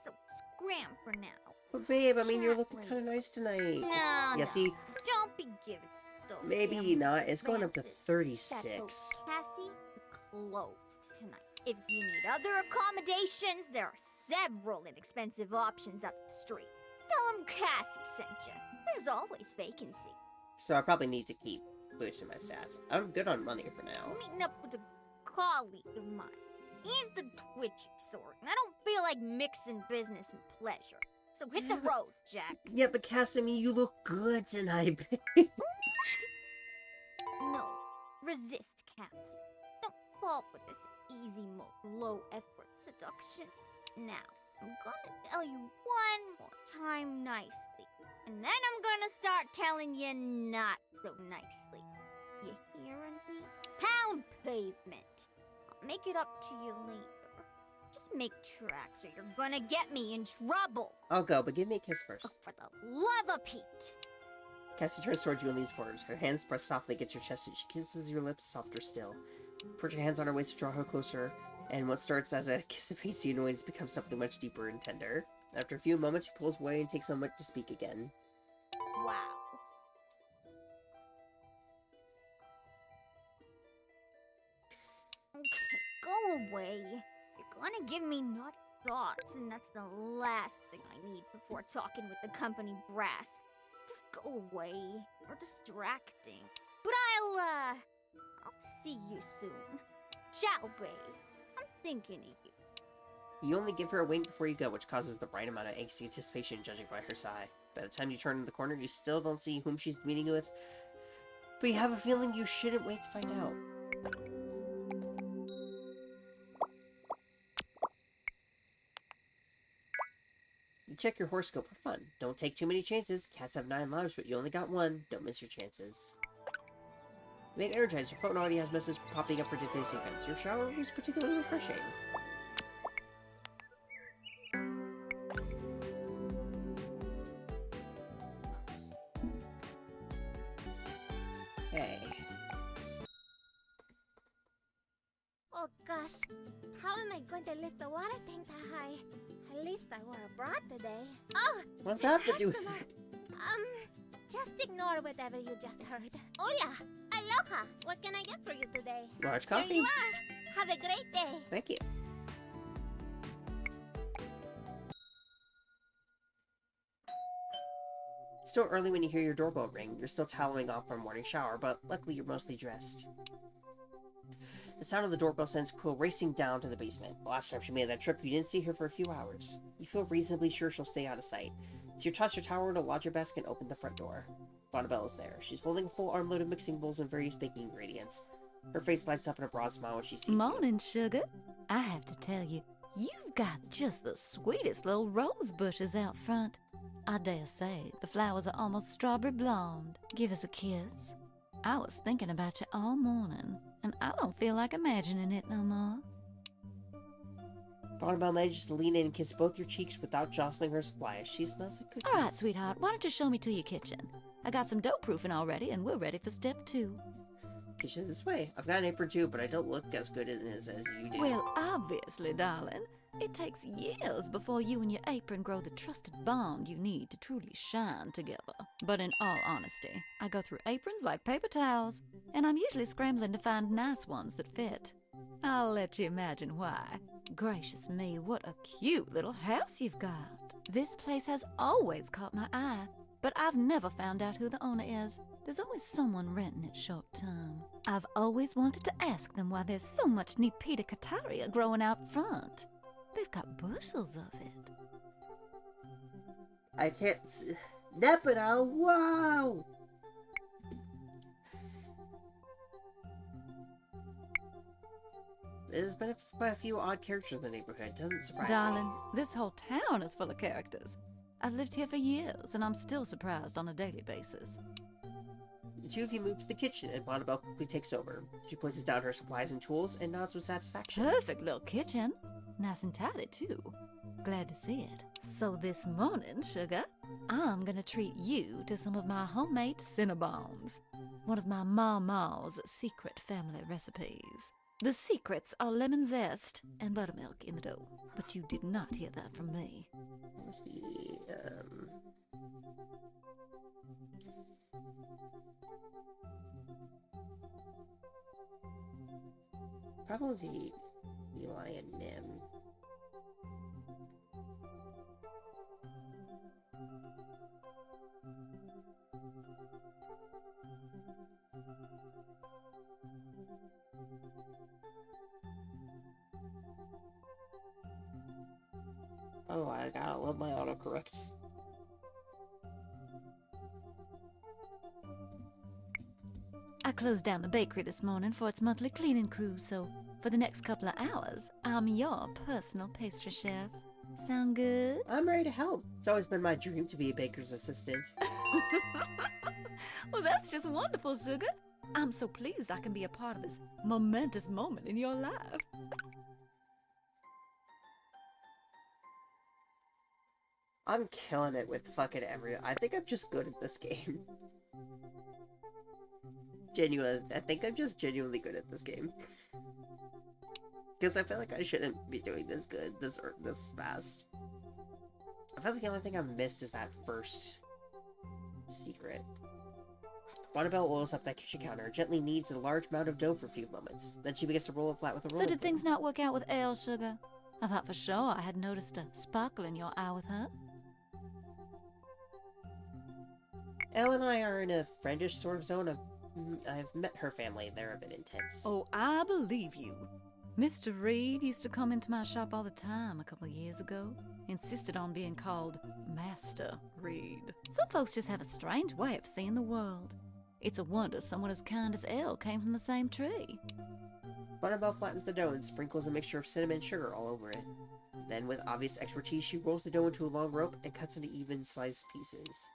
So scram for now. But babe, I mean, you're Chat looking later. kind of nice tonight. No, Yeah, no. see, Don't be giving those maybe animals not. It's going up to advances. 36. Chateau Cassie closed tonight. If you need other accommodations, there are several inexpensive options up the street. Tell them Cassie sent you. There's always vacancy. So I probably need to keep boosting my stats. I'm good on money for now. I'm meeting up with a colleague of mine. He's the twitchy sort, and I don't feel like mixing business and pleasure. So hit the road, Jack. Yeah, but Casimir, you look good tonight, babe. No, resist, Cassie. Don't fall for this easy mode, low-effort seduction. Now, I'm gonna tell you one more time nicely, and then I'm gonna start telling you not so nicely. You hearing me? Pound pavement. I'll make it up to you later. Just make tracks or you're gonna get me in trouble. I'll go, but give me a kiss first. Oh, for the love of Pete. Cassie turns towards you and leans forward. Her hands press softly against your chest and she kisses your lips softer still. Put your hands on her waist to draw her closer, and what starts as a kiss of hasty annoyance becomes something much deeper and tender. After a few moments, she pulls away and takes a moment to speak again. Wow. Okay, go away. You're gonna give me naughty thoughts, and that's the last thing I need before talking with the company brass. Just go away. You're distracting. But I'll see you soon. Ciao, babe. I'm thinking of you. You only give her a wink before you go, which causes the right amount of angsty anticipation judging by her sigh. By the time you turn the corner, you still don't see whom she's meeting with, but you have a feeling you shouldn't wait to find out. You check your horoscope for fun. Don't take too many chances. Cats have 9 lives, but you only got 1. Don't miss your chances. You make Energize. Your phone already has messages popping up for today's events. Your shower was particularly refreshing. Hey. Gosh, how am I going to lift the water tank that high? At least I wore a bra today. Oh! What's a that have to do with customer. it? Just ignore whatever you just heard. Hola! Aloha! What can I get for you today? Large There coffee? you are! Have a great day! Thank you. Still early when you hear your doorbell ring. You're still toweling off from a morning shower, but luckily you're mostly dressed. The sound of the doorbell sends Quill racing down to the basement. The last time she made that trip, you didn't see her for a few hours. You feel reasonably sure she'll stay out of sight. So you toss your towel to lodge your basket and open the front door. Bonnabelle is there. She's holding a full armload of mixing bowls and various baking ingredients. Her face lights up in a broad smile when she sees you. Morning, sugar. I have to tell you, you've got just the sweetest little rose bushes out front. I dare say the flowers are almost strawberry blonde. Give us a kiss. I was thinking about you all morning, and I don't feel like imagining it no more. Bonnabelle manages to lean in and kiss both your cheeks without jostling her supply as she smells like cookies. All right, sweetheart, why don't you show me to your kitchen? I got some dough proofing already, and we're ready for step 2. Kitchen this way. I've got an apron too, but I don't look as good at it as you do. Well, obviously, darling. It takes years before you and your apron grow the trusted bond you need to truly shine together. But in all honesty, I go through aprons like paper towels, and I'm usually scrambling to find nice ones that fit. I'll let you imagine why. Gracious me, what a cute little house you've got. This place has always caught my eye, but I've never found out who the owner is. There's always someone renting it short term. I've always wanted to ask them why there's so much Nepeta Cataria growing out front. They've got bushels of it. I can't... Nepeta, whoa! There's been quite a few odd characters in the neighborhood. Doesn't surprise Darling, this whole town is full of characters. I've lived here for years, and I'm still surprised on a daily basis. me. The two of you move to the kitchen, and Bonnabelle quickly takes over. She places down her supplies and tools and nods with satisfaction. Perfect little kitchen. Nice and tidy, too. Glad to see it. So this morning, sugar, I'm gonna treat you to some of my homemade Cinnabons. One of my Mama's secret family recipes. The secrets are lemon zest and buttermilk in the dough. But you did not hear that from me. What's the, Probably Eli and Nim. Oh, I gotta love my autocorrect. I closed down the bakery this morning for its monthly cleaning crew, so for the next couple of hours, I'm your personal pastry chef. Sound good? I'm ready to help. It's always been my dream to be a baker's assistant. Well, that's just wonderful, sugar. I'm so pleased I can be a part of this momentous moment in your life. I'm killing it with fucking I think I'm just good at this game. I think I'm just genuinely good at this game. Because I feel like I shouldn't be doing this good, this fast. I feel like the only thing I've missed is that first secret. Bonnabelle oils up that kitchen counter, gently kneads a large amount of dough for a few moments. Then she begins to roll it flat with a roller. So did things not work out with Elle, sugar? I thought for sure I had noticed a sparkle in your eye with her. Elle and I are in a friendish sort of zone. I've met her family. They're a bit intense. Oh, I believe you. Mr. Reed used to come into my shop all the time a couple of years ago. Insisted on being called Master Reed. Some folks just have a strange way of seeing the world. It's a wonder someone as kind as Elle came from the same tree. Bonnabelle flattens the dough and sprinkles a mixture of cinnamon and sugar all over it. Then, with obvious expertise, she rolls the dough into a long rope and cuts into even sliced pieces.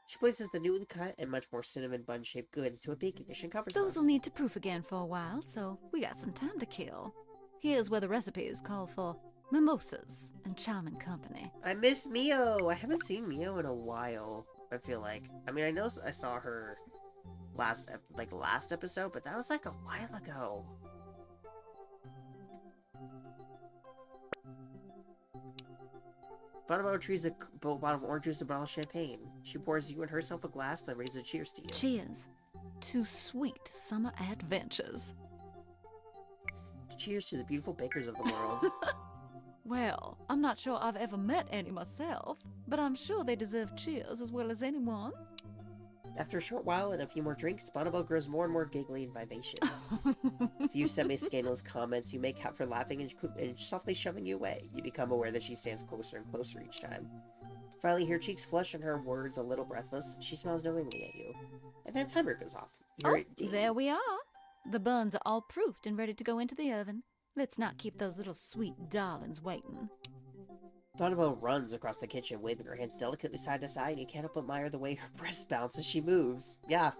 She places the newly cut and much more cinnamon bun-shaped goods into a baking dish and covers them. Those will need to proof again for a while, so we got some time to kill. Here's where the recipes call for mimosas and charming company. I miss Mio! I haven't seen Mio in a while, I feel like. I mean, I know I saw her last episode, but that was like a while ago. Bonobos retrieves a bottle of orange juice and a bottle of champagne. She pours you and herself a glass, then raises a cheers to you. Cheers to sweet summer adventures. Cheers to the beautiful bakers of the world. Well, I'm not sure I've ever met any myself, but I'm sure they deserve cheers as well as anyone. After a short while and a few more drinks, Bonobo grows more and more giggly and vivacious. A few semi-scandalous comments you make have her laughing and softly shoving you away. You become aware that she stands closer and closer each time. Finally, her cheeks flush and her words a little breathless. She smiles knowingly at you. And then a timer goes off. You hear it ding. There we are. The buns are all proofed and ready to go into the oven. Let's not keep those little sweet darlings waiting. Bonobo runs across the kitchen, waving her hands delicately side to side, and you can't help but admire the way her breasts bounce as she moves. Yeah.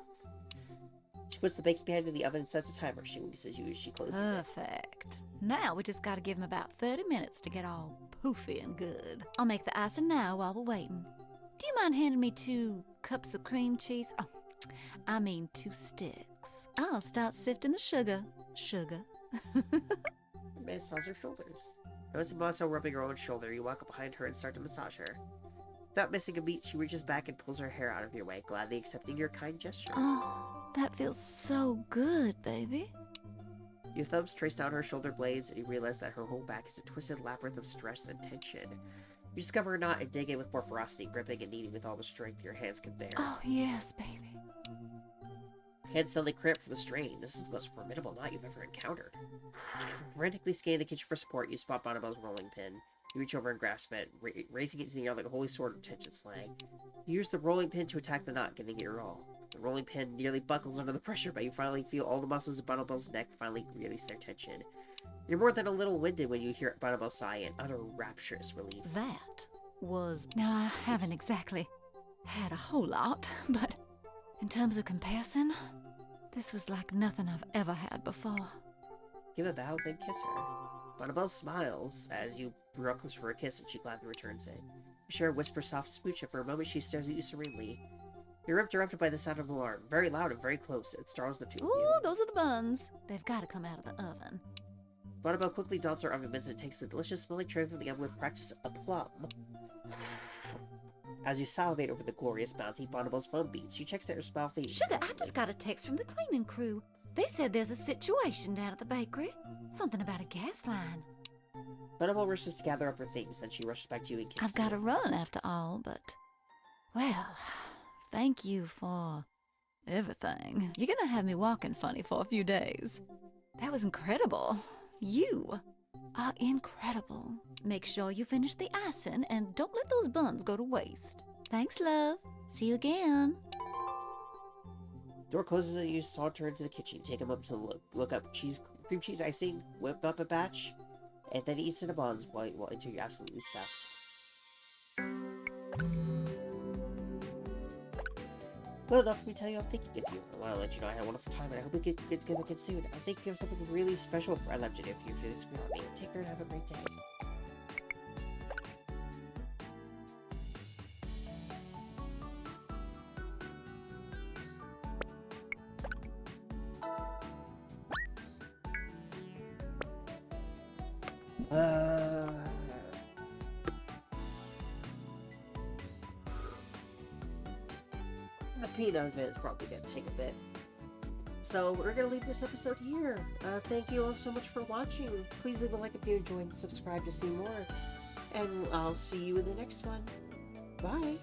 She puts the baking pan in the oven and sets a timer. She winks as she closes it. Perfect. Now we just gotta give them about 30 minutes to get all poofy and good. I'll make the icing now while we're waiting. Do you mind handing me 2 cups of cream cheese? Oh, I mean 2 sticks. I'll start sifting the sugar. Sugar. Massage her shoulders. Noticing Bonobo rubbing her own shoulder, you walk up behind her and start to massage her. Without missing a beat, she reaches back and pulls her hair out of your way, gladly accepting your kind gesture. Oh, that feels so good, baby. Your thumbs trace down her shoulder blades, and you realize that her whole back is a twisted labyrinth of stress and tension. You discover a knot and dig in with more ferocity, gripping and kneading with all the strength your hands can bear. Oh, yes, baby. Hands suddenly cramp from the strain. This is the most formidable knot you've ever encountered. Frantically scanning the kitchen for support, you spot Bonobo's rolling pin. You reach over and grasp it, raising it into the air like a holy sword of tension slang. You use the rolling pin to attack the knot, giving it your all. The rolling pin nearly buckles under the pressure, but you finally feel all the muscles of Bonobo's neck finally release their tension. You're more than a little winded when you hear Bonobo sigh in utter rapturous relief. That was... Now, I haven't exactly had a whole lot, but in terms of comparison, this was like nothing I've ever had before. Give a bow, then kiss her. Bonobo smiles as you draw closer for a kiss, and she gladly returns it. You share a whisper soft smooch, and for a moment she stares at you serenely. You're interrupted by the sound of an alarm, very loud and very close. It startles the two of Ooh, you. those are the buns. They've got to come out of the oven. Bonobo quickly dons her oven mitts and takes the delicious smelling tray from the oven with practice aplomb. As you salivate over the glorious bounty, Bonobo's phone beats. She checks that her smile fades. Sugar, I just got a text from the cleaning crew. They said there's a situation down at the bakery. Something about a gas line. Bonobo rushes to gather up her things, then she rushes back to you and kisses I've got to you. run after all, but... Well, thank you for everything. You're gonna have me walking funny for a few days. That was incredible. You are incredible. Make sure you finish the icing and don't let those buns go to waste. Thanks, love. See you again. Door closes and you saunter into the kitchen. Take him up to look up cream cheese icing, whip up a batch, and then eat Cinnabons while until you're absolutely stuffed. Well enough for me to tell you I'm thinking of you. I want to let you know I had a wonderful time, and I hope we get together again soon. I think you have something really special I love to do for you for this without me. Take care and have a great day. The peanut of it is probably going to take a bit. So we're going to leave this episode here. Thank you all so much for watching. Please leave a like if you enjoyed and subscribe to see more. And I'll see you in the next one. Bye.